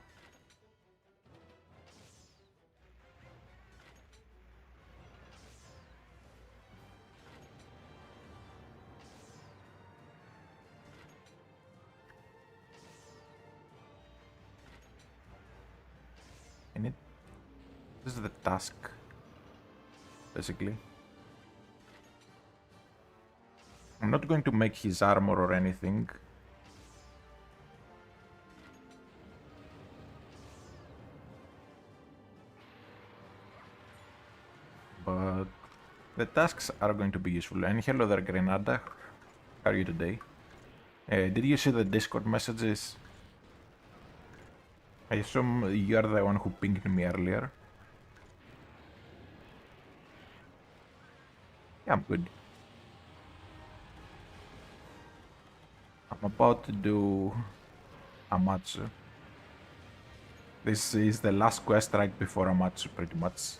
And this is the task, basically. I'm not going to make his armor or anything. But the tasks are going to be useful. And hello there, Grenada. How are you today? Did you see the Discord messages? I assume you're the one who pinged me earlier. Yeah, I'm good. I'm about to do Amatsu. This is the last quest right before Amatsu, pretty much.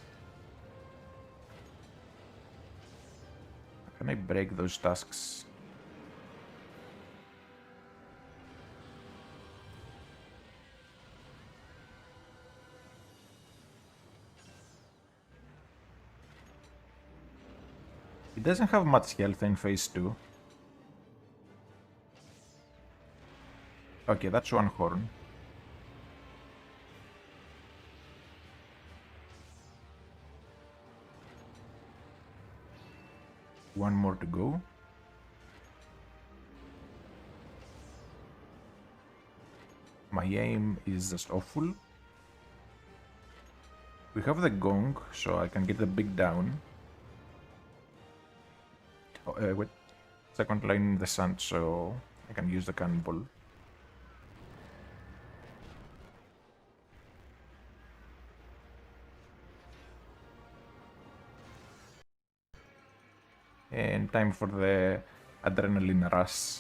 Can I break those tasks? He doesn't have much health in phase 2. Okay, that's one horn. One more to go. My aim is just awful. We have the gong, so I can get the big down. Oh, wait. Second line in the sand, so I can use the cannonball. And time for the adrenaline rush.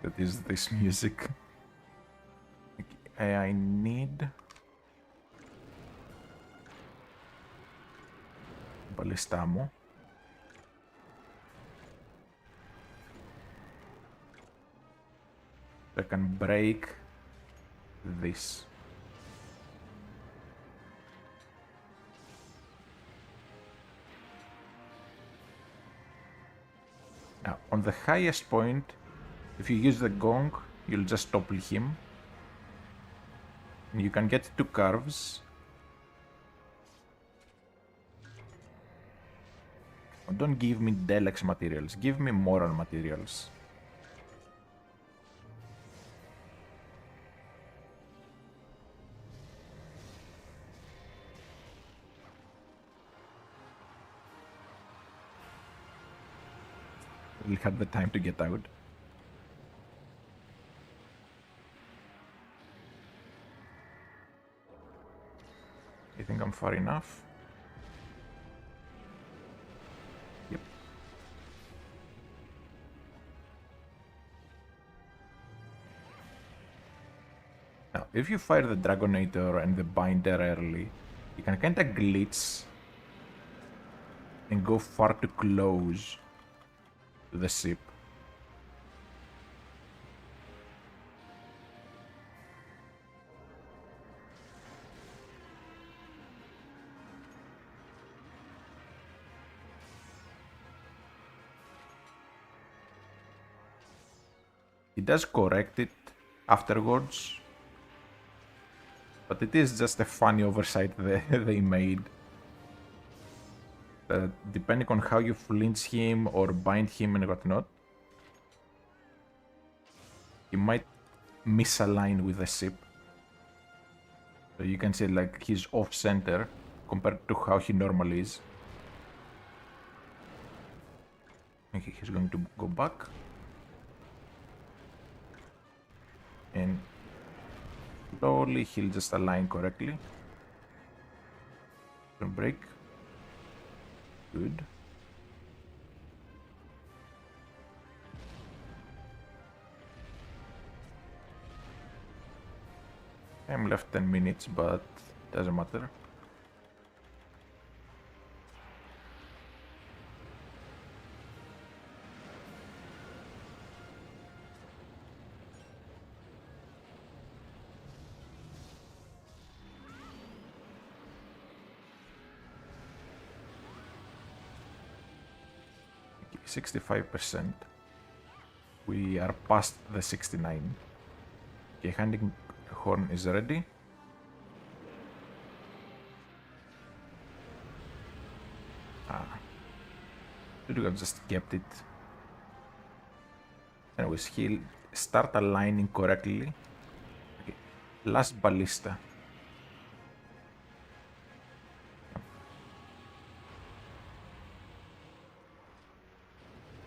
That is this music. I need ballista ammo. I can break this. Now, on the highest point, if you use the gong, you'll just topple him. And you can get 2 curves. Don't give me Delex materials, give me Moran materials. We'll have the time to get out. I think I'm far enough. Yep. Now, if you fire the Dragonator and the Binder early, you can kinda glitch and go far too close to the ship. He does correct it afterwards, but it is just a funny oversight they made. Depending on how you flinch him or bind him and whatnot, he might misalign with the ship. So you can see like he's off-center compared to how he normally is. Okay, he's going to go back. And slowly he'll just align correctly. Don't break. Good. I'm left 10 minutes, but doesn't matter. Okay, 65%. We are past the 69. Okay, handing horn is ready. Should have just kept it. Anyways, he'll start aligning correctly. Okay, last ballista.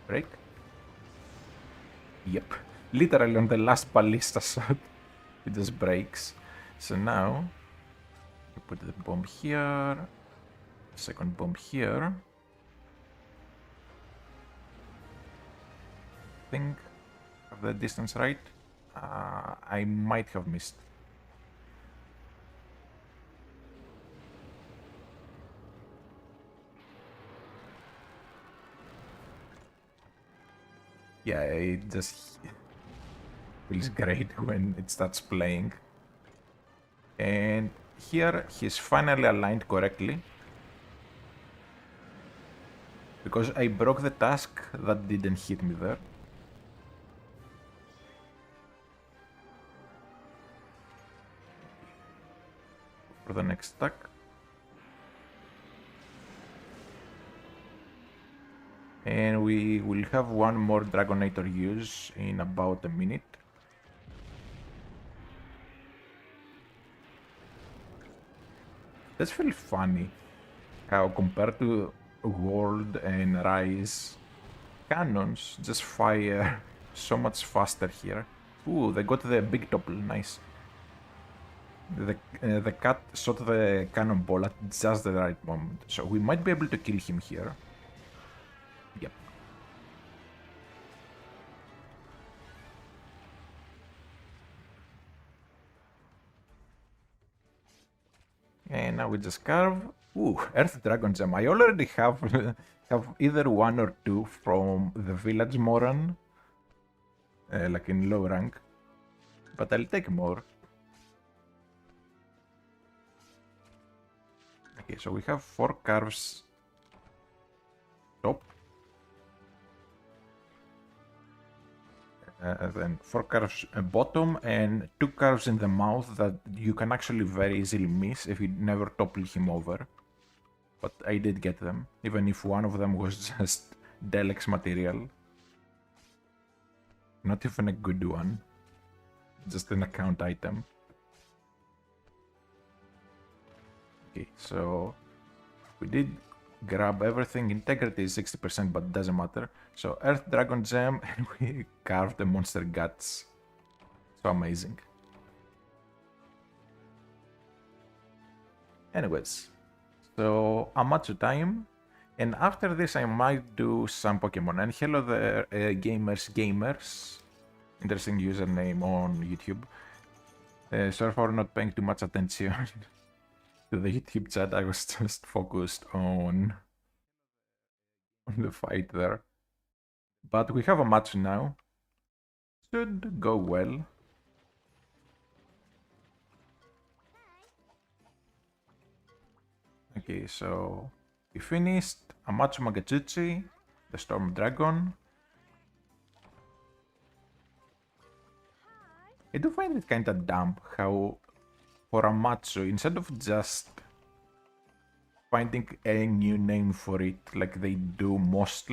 Break. Yep, literally on the last ballista shot, it just breaks. So now, we put the bomb here, second bomb here. I think of the distance right. I might have missed. Yeah, it just feels great when it starts playing. And here he's finally aligned correctly. Because I broke the task that didn't hit me there. for the next attack. And we will have one more Dragonator use in about a minute. This feels funny, how compared to World and Rise, cannons just fire so much faster here. Ooh, they got the big topple, nice. The cat shot the cannonball at just the right moment, so we might be able to kill him here. Yep. And now we just carve. Ooh, Earth Dragon Gem. I already have have either one or two from the village Moran, like in low rank, but I'll take more. Okay, so we have 4 carves top, then 4 carves bottom, and 2 carves in the mouth that you can actually very easily miss if you never topple him over. But I did get them, even if one of them was just Delex material. Not even a good one, just an account item. Okay, so we did grab everything. Integrity is 60%, but doesn't matter. So Earth Dragon Gem, and we carved the monster guts. So amazing. Anyways, so Amatsu time. And after this, I might do some Pokemon. And hello there, gamers. Interesting username on YouTube. Sorry for not paying too much attention to the YouTube chat. I was just focused on the fight there. But we have a match now. Should go well. Okay, so we finished Amatsumagatsuchi, the Storm Dragon. I do find it kinda dumb how for Amatsu, instead of just finding a new name for it like they do most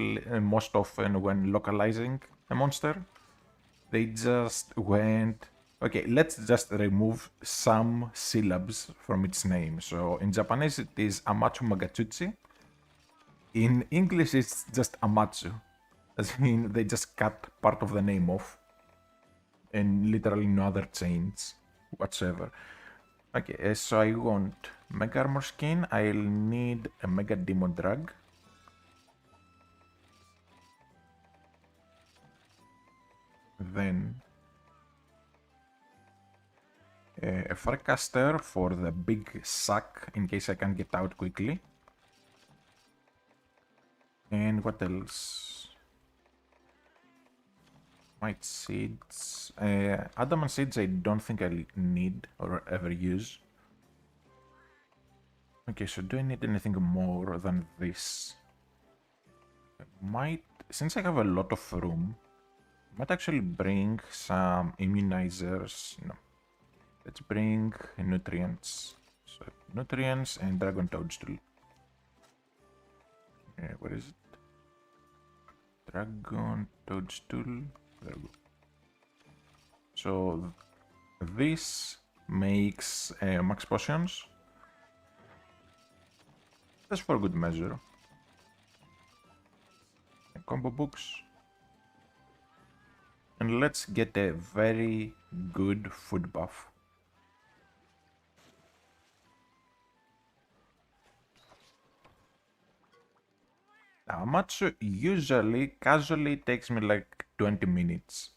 often when localizing a monster, they just went, okay, let's just remove some syllables from its name. So in Japanese it is Amatsumagatsuchi. In English it's just Amatsu. As in they just cut part of the name off and literally no other change whatsoever. Okay, so I want Mega Armor Skin. I'll need a Mega Demon Drag. Then a Farcaster for the big sack in case I can get out quickly. And what else? Might Seeds. Adamant Seeds I don't think I'll need or ever use. Okay, so do I need anything more than this? I might, since I have a lot of room, I might actually bring some immunizers. No. Let's bring nutrients. So nutrients and Dragon Toadstool. Where is it? Dragon Toadstool. There we go. So this makes max potions. Just for good measure. Combo books. And let's get a very good food buff. Now, Amatsu usually, casually takes me like 20 minutes.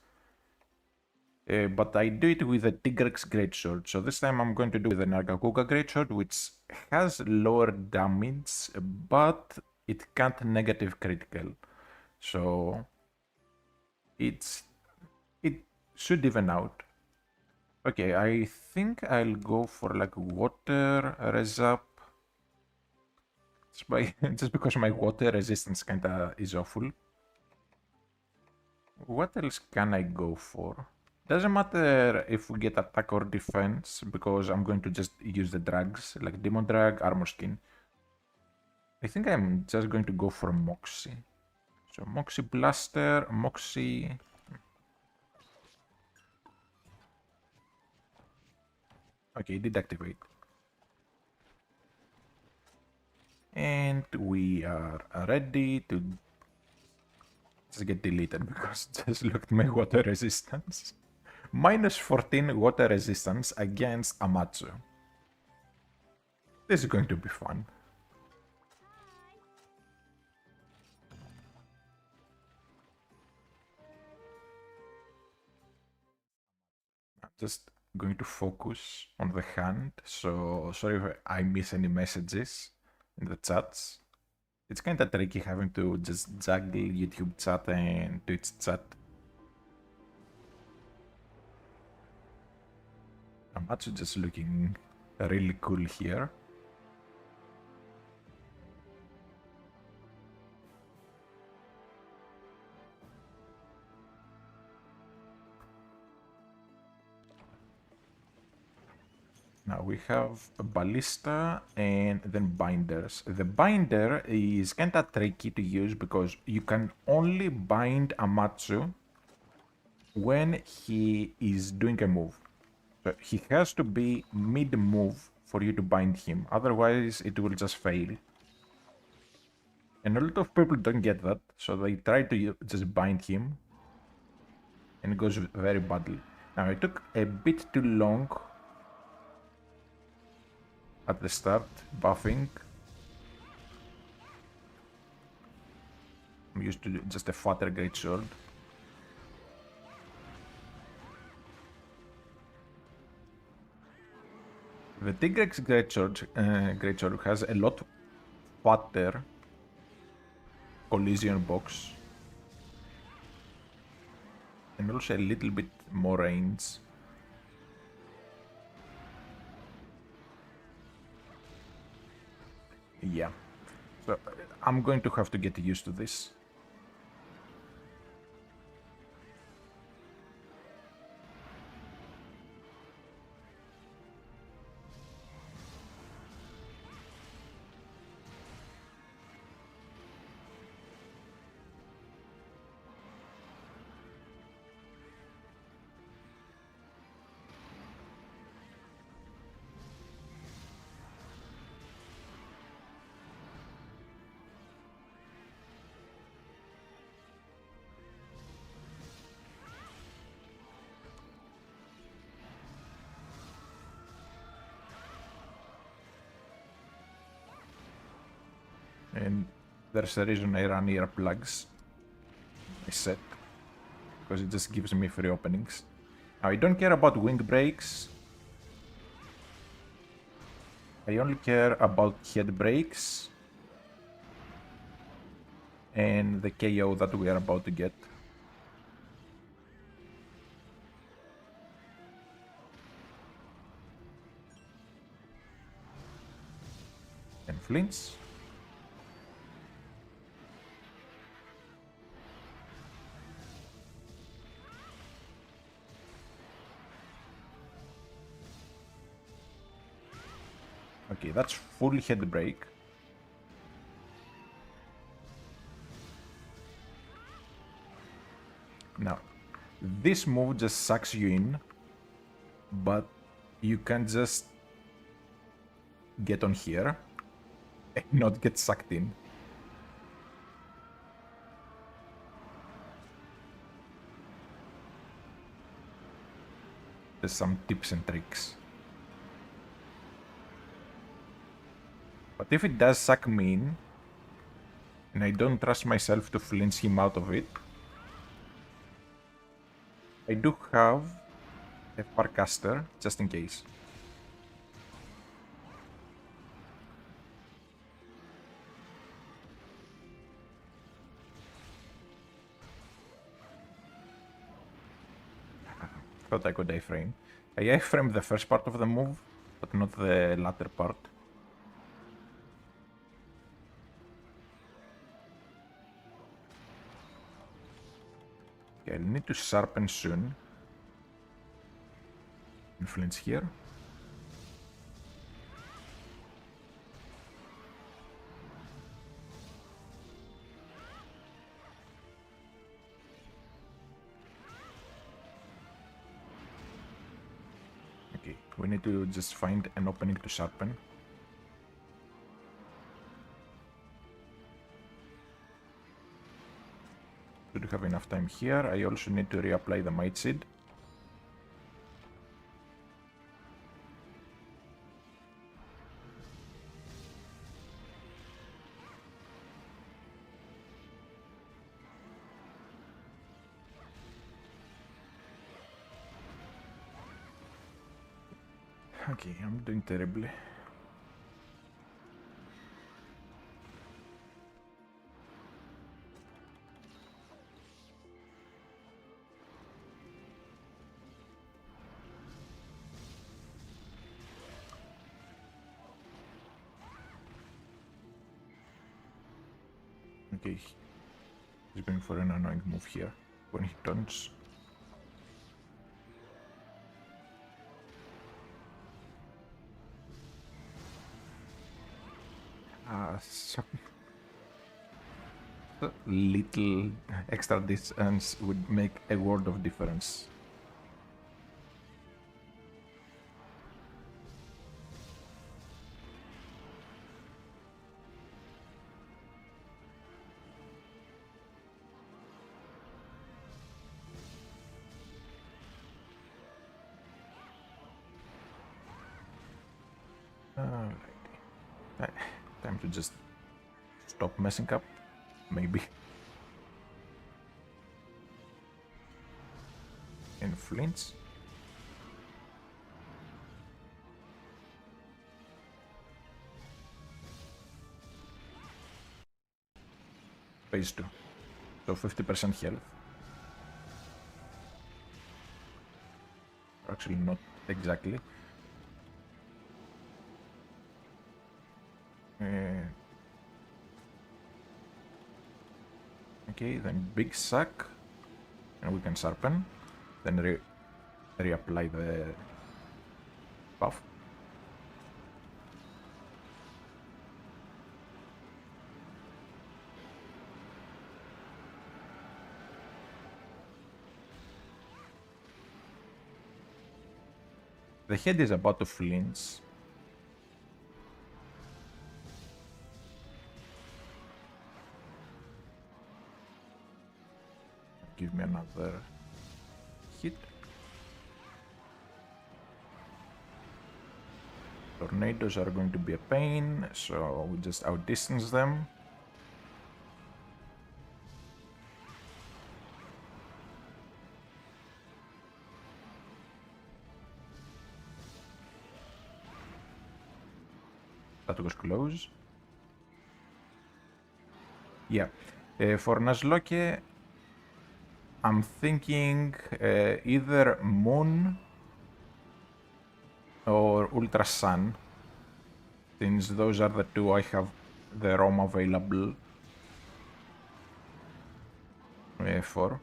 But I do it with a Tigrex Greatsword. So this time I'm going to do with an Argakuga Greatsword, which has lower damage, but it can't negative critical. So it should even out. Okay, I think I'll go for like water res up. Just because my water resistance kinda is awful. What else can I go for? Doesn't matter if we get attack or defense, because I'm going to just use the drags, like Demon Drag, Armor Skin. I think I'm just going to go for Moxie. So Moxie Blaster, Moxie... Okay, did activate. And we are ready to just get deleted because just look at my water resistance. Minus 14 water resistance against Amatsu. This is going to be fun. I'm just going to focus on the hand, so sorry if I miss any messages in the chats. It's kind of tricky having to just juggle YouTube chat and Twitch chat. Amatsu just looking really cool here. Now we have a ballista and then binders. The binder is kinda tricky to use because you can only bind Amatsu when he is doing a move. So he has to be mid-move for you to bind him, otherwise it will just fail. And a lot of people don't get that, so they try to just bind him, and it goes very badly. Now it took a bit too long at the start, buffing. I'm used to just a fatter greatsword. The Tigrex greatsword has a lot fatter collision box and also a little bit more range. Yeah, so I'm going to have to get used to this. And there's a reason I run earplugs. I set because it just gives me free openings. Now I don't care about wing breaks. I only care about head breaks and the KO that we are about to get. And flinch. Okay, that's full head break. Now, this move just sucks you in, but you can just get on here and not get sucked in. There's some tips and tricks. But if it does suck me in, and I don't trust myself to flinch him out of it, I do have a Farcaster, just in case. Thought I could iframe. I iframed the first part of the move, but not the latter part. Okay, I'll need to sharpen soon. Influence here. Okay, we need to just find an opening to sharpen. Should have enough time here. I also need to reapply the Might Seed. Okay, I'm doing terribly. Okay, he's going for an annoying move here when he turns. Some little extra distance would make a world of difference. Alrighty. Time to just stop messing up, maybe. And flints. Phase 2. So 50% health. Actually, not exactly. Okay, then big sack, and we can sharpen. Then reapply the buff. The head is about to flinch. Give me another hit. Tornadoes are going to be a pain, so we just outdistance them. That was close. Yeah. For Nuzlocke, I'm thinking either Moon or Ultra Sun, since those are the two I have the ROM available for.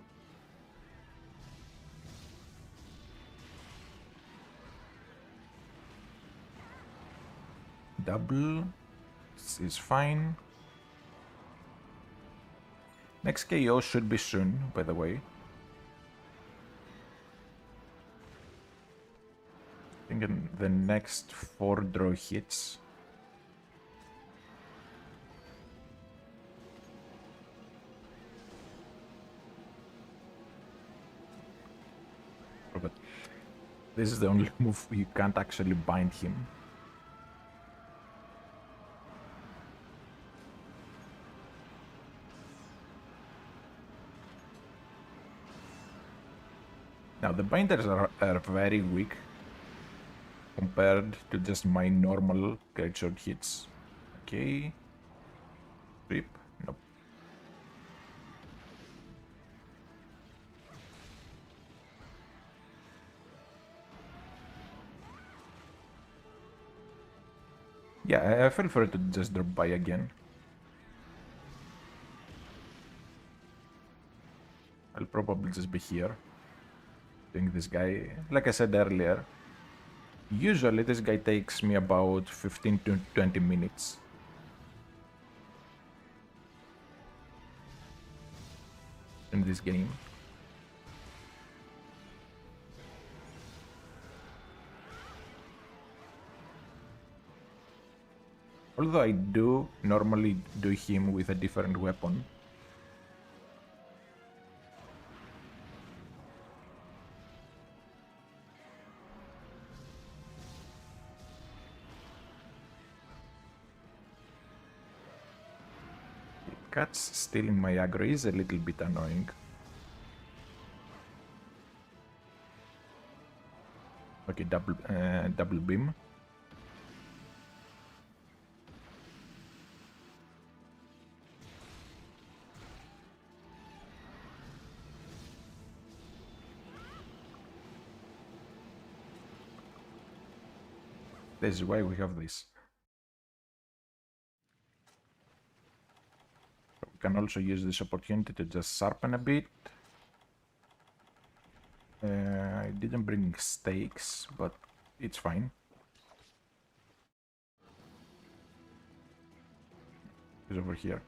Double is fine. Next KO should be soon, by the way. I think in the next 4 draw hits. But this is the only move you can't actually bind him. Now the binders are very weak compared to just my normal great sword hits. Okay. Rip. Nope. Yeah, feel free to just drop by again. I'll probably just be here doing this guy, like I said earlier. Usually this guy takes me about 15 to 20 minutes. In this game. Although I do normally do him with a different weapon. Cats stealing my aggro is a little bit annoying. Okay, double beam. This is why we have this. We can also use this opportunity to just sharpen a bit. I didn't bring stakes, but it's fine. He's over here.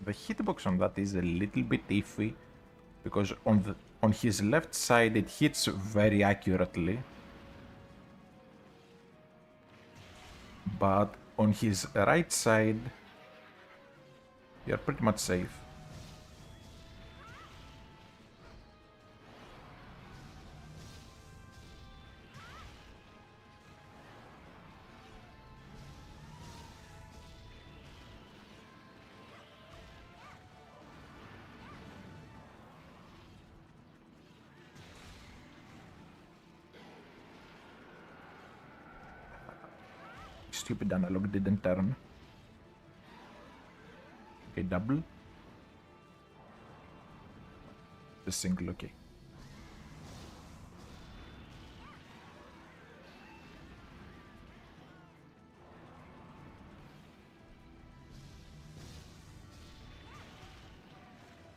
The hitbox on that is a little bit iffy because on his left side it hits very accurately, but on his right side you're pretty much safe. Stupid analog didn't turn. Okay, double. The single, okay.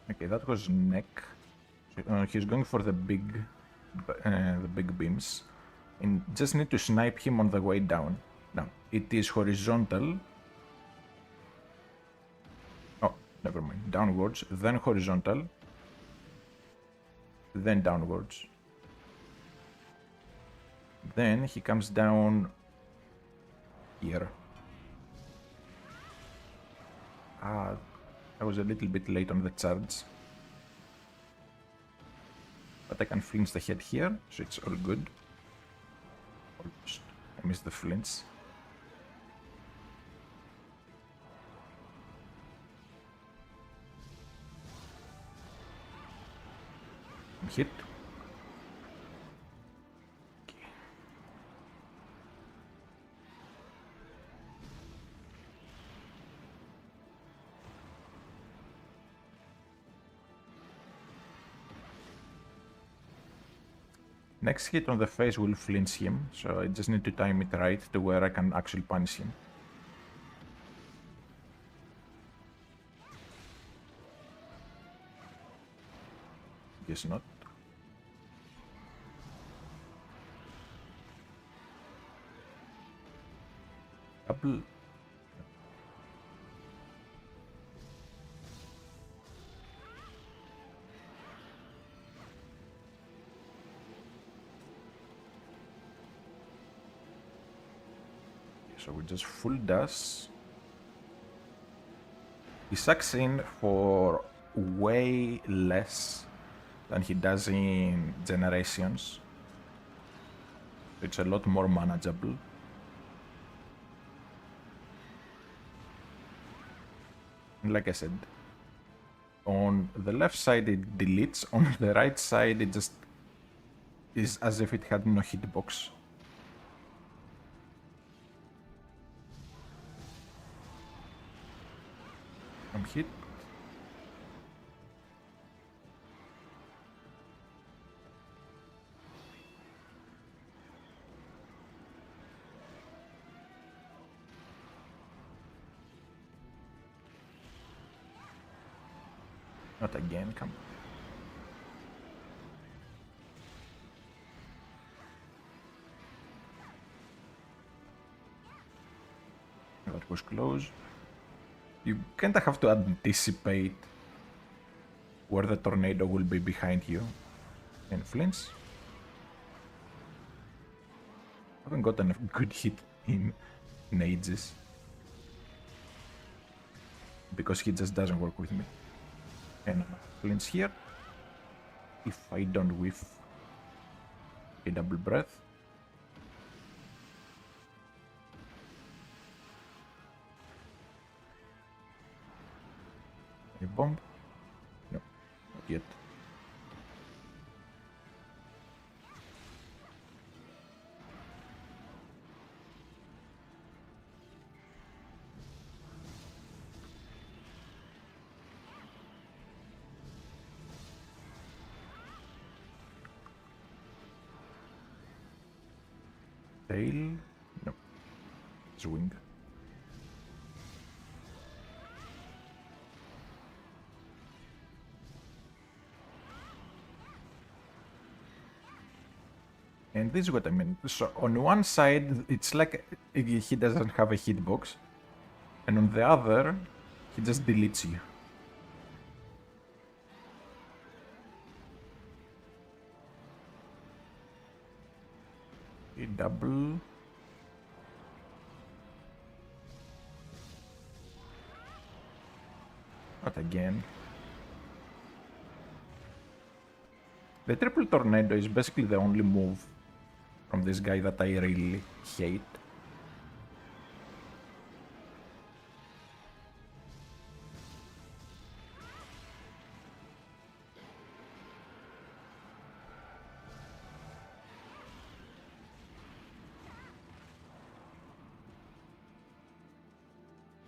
Okay, that was neck. He's going for the big beams, and just need to snipe him on the way down. Now it is horizontal. Oh, never mind. Downwards, then horizontal, then downwards. Then he comes down here. I was a little bit late on the charge. But I can flinch the head here, so it's all good. Almost. I missed the flinch. Hit. Okay. Next hit on the face will flinch him, so I just need to time it right to where I can actually punish him. Guess not. Double. So we just full dash. He sucks in for way less than he does in Generations. It's a lot more manageable. And like I said, on the left side it deletes, on the right side it just is as if it had no hitbox. I'm hit. Not again, come on. That was close. You kinda have to anticipate where the tornado will be behind you. And flinch. Haven't gotten a good hit in ages. Because he just doesn't work with me. And flinch here. If I don't whiff a double breath. A bomb? No, not yet. Tail? No. Swing. And this is what I mean. So on one side, it's like he doesn't have a hitbox. And on the other, he just deletes you. A double. Not again. The triple tornado is basically the only move from this guy that I really hate.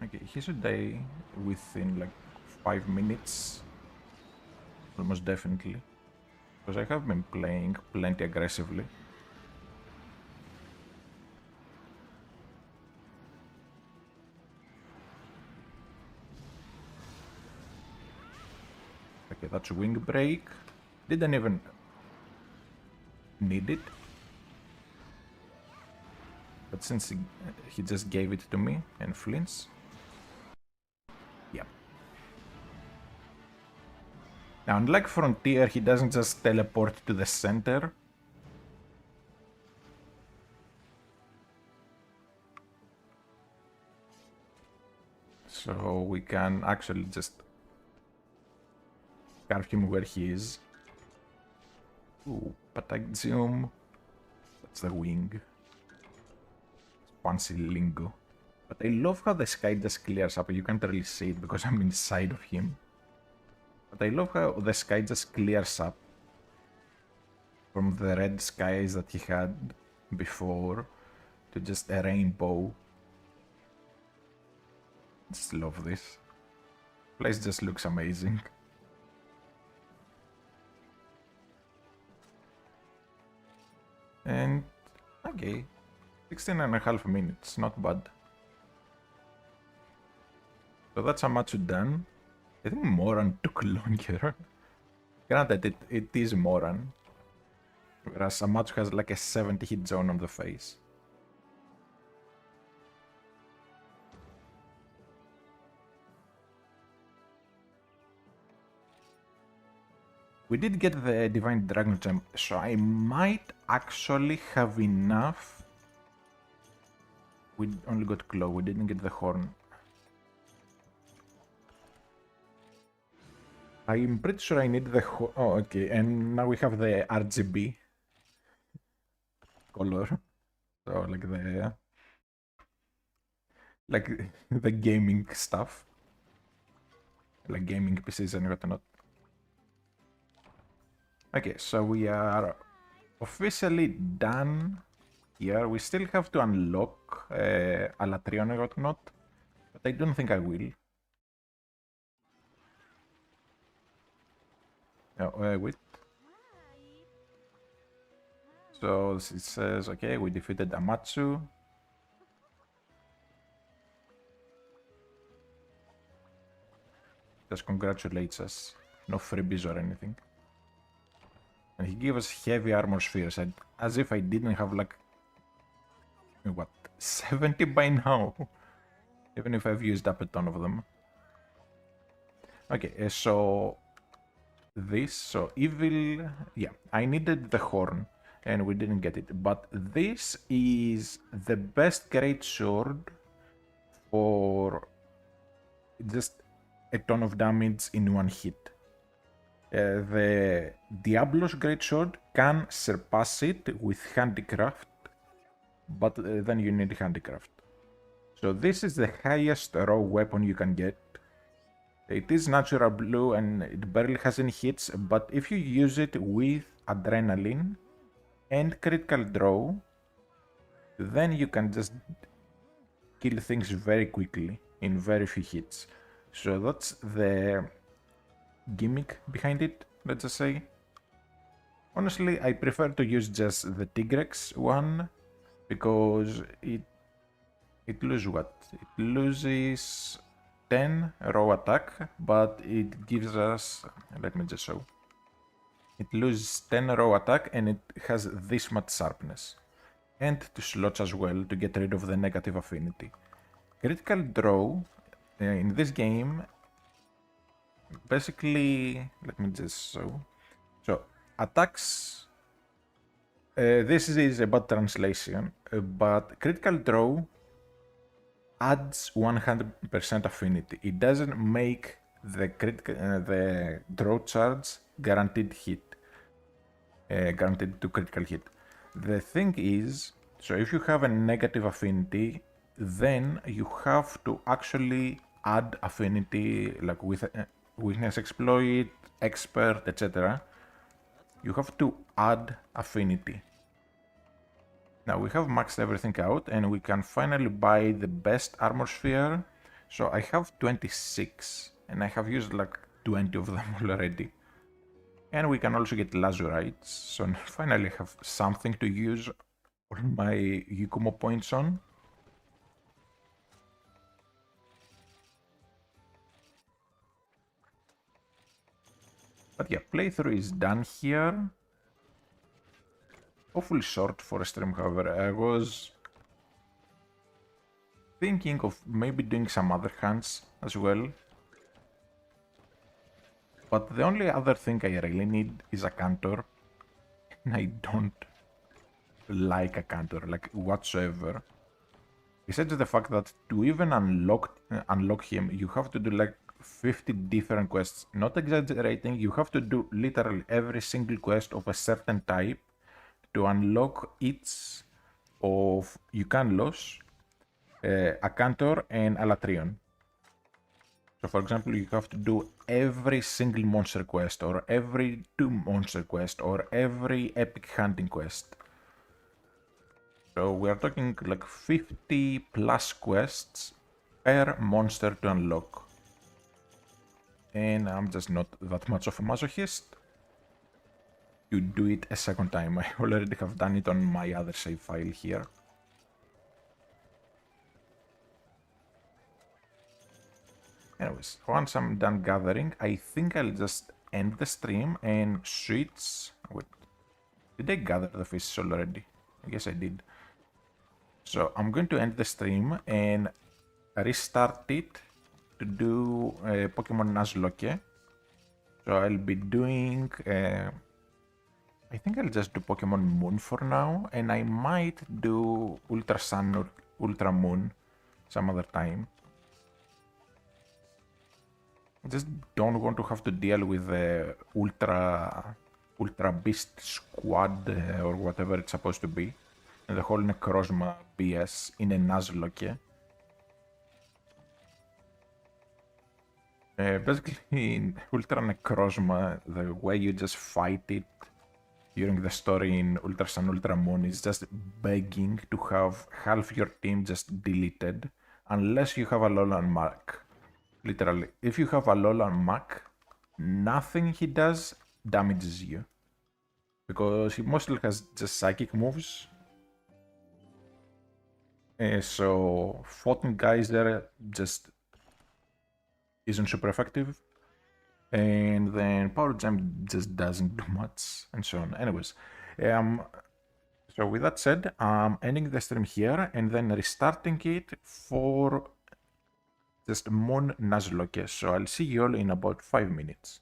Okay, he should die within like 5 minutes. Almost definitely. Because I have been playing plenty aggressively. Okay, that's wing break. Didn't even need it. But since he just gave it to me and flinch. Yep. Now, unlike Frontier, he doesn't just teleport to the center. So we can actually just carve him where he is. Ooh, Patagium. That's the wing. Fancy lingo. But I love how the sky just clears up. You can't really see it because I'm inside of him. But I love how the sky just clears up from the red skies that he had before to just a rainbow. Just love this. Place just looks amazing. And okay, 16.5 minutes, not bad. So that's Amatsu done. I think Moran took longer. Granted, it is Moran. Whereas Amatsu has like a 70 hit zone on the face. We did get the Divine Dragon Gem, so I might actually have enough. We only got Claw, we didn't get the Horn. I'm pretty sure I need the Horn. Oh, okay, and now we have the RGB color. So, like the gaming stuff. Like gaming PCs and whatnot. Okay, so we are officially done here. We still have to unlock Alatrion and whatnot, but I don't think I will. Wait. So it says, okay, we defeated Amatsu. Just congratulates us. no freebies or anything. And he gave us heavy armor spheres, as if I didn't have like, what, 70 by now? Even if I've used up a ton of them. Okay, so this, so evil, yeah, I needed the horn and we didn't get it, but this is the best great sword for just a ton of damage in one hit. The Diablo's greatsword can surpass it with handicraft, but then you need handicraft. So this is the highest raw weapon you can get. It is natural blue and it barely has any hits, but if you use it with adrenaline and critical draw, then you can just kill things very quickly in very few hits. So that's the gimmick behind it, let's just say. Honestly, I prefer to use just the Tigrex one because it loses what? It loses 10 raw attack, but it gives us, let me just show. It loses 10 raw attack and it has this much sharpness. And to slots as well to get rid of the negative affinity. Critical draw in this game, basically, let me just show. So, attacks, this is a bad translation, but critical draw adds 100% affinity. It doesn't make the draw charge guaranteed hit, guaranteed to critical hit. The thing is, so if you have a negative affinity, then you have to actually add affinity, like with weakness exploit, expert, etc. You have to add affinity. Now we have maxed everything out and we can finally buy the best armor sphere. So I have 26 and I have used like 20 of them already. And we can also get lazurites. So finally I have something to use all my Yukumo points on. But yeah, playthrough is done here. Awfully short for a stream, however. I was thinking of maybe doing some other hunts as well. But the only other thing I really need is a cantor. And I don't like a cantor, like whatsoever. Besides the fact that to even unlock him, you have to do like 50 different quests. Not exaggerating, you have to do literally every single quest of a certain type to unlock each of Eucanlos, a Cantor, and a Latrion. So for example, you have to do every single monster quest, or every 2 monster quest, or every epic hunting quest. So we are talking like 50 plus quests per monster to unlock. And I'm just not that much of a masochist to do it a second time. I already have done it on my other save file here. Anyways, once I'm done gathering, I think I'll just end the stream and switch. Wait, did I gather the fishes already? I guess I did. So I'm going to end the stream and restart it to do Pokemon Nuzlocke. So I'll be doing, I think I'll just do Pokemon Moon for now, and I might do Ultra Sun or Ultra Moon some other time. I just don't want to have to deal with the Ultra Beast Squad or whatever it's supposed to be, and the whole Necrozma BS in a Nuzlocke. Basically, in Ultra Necrozma, the way you just fight it during the story in Ultra Sun, Ultra Moon is just begging to have half your team just deleted, unless you have a Alolan Mark. Literally, if you have a Alolan Mark, nothing he does damages you. Because he mostly has just psychic moves. So, Photon Geyser just isn't super effective. and then power jump just doesn't do much, and so on. Anyways, so with that said, I'm ending the stream here and then restarting it for just Mon Nuzlocke. So I'll see you all in about 5 minutes.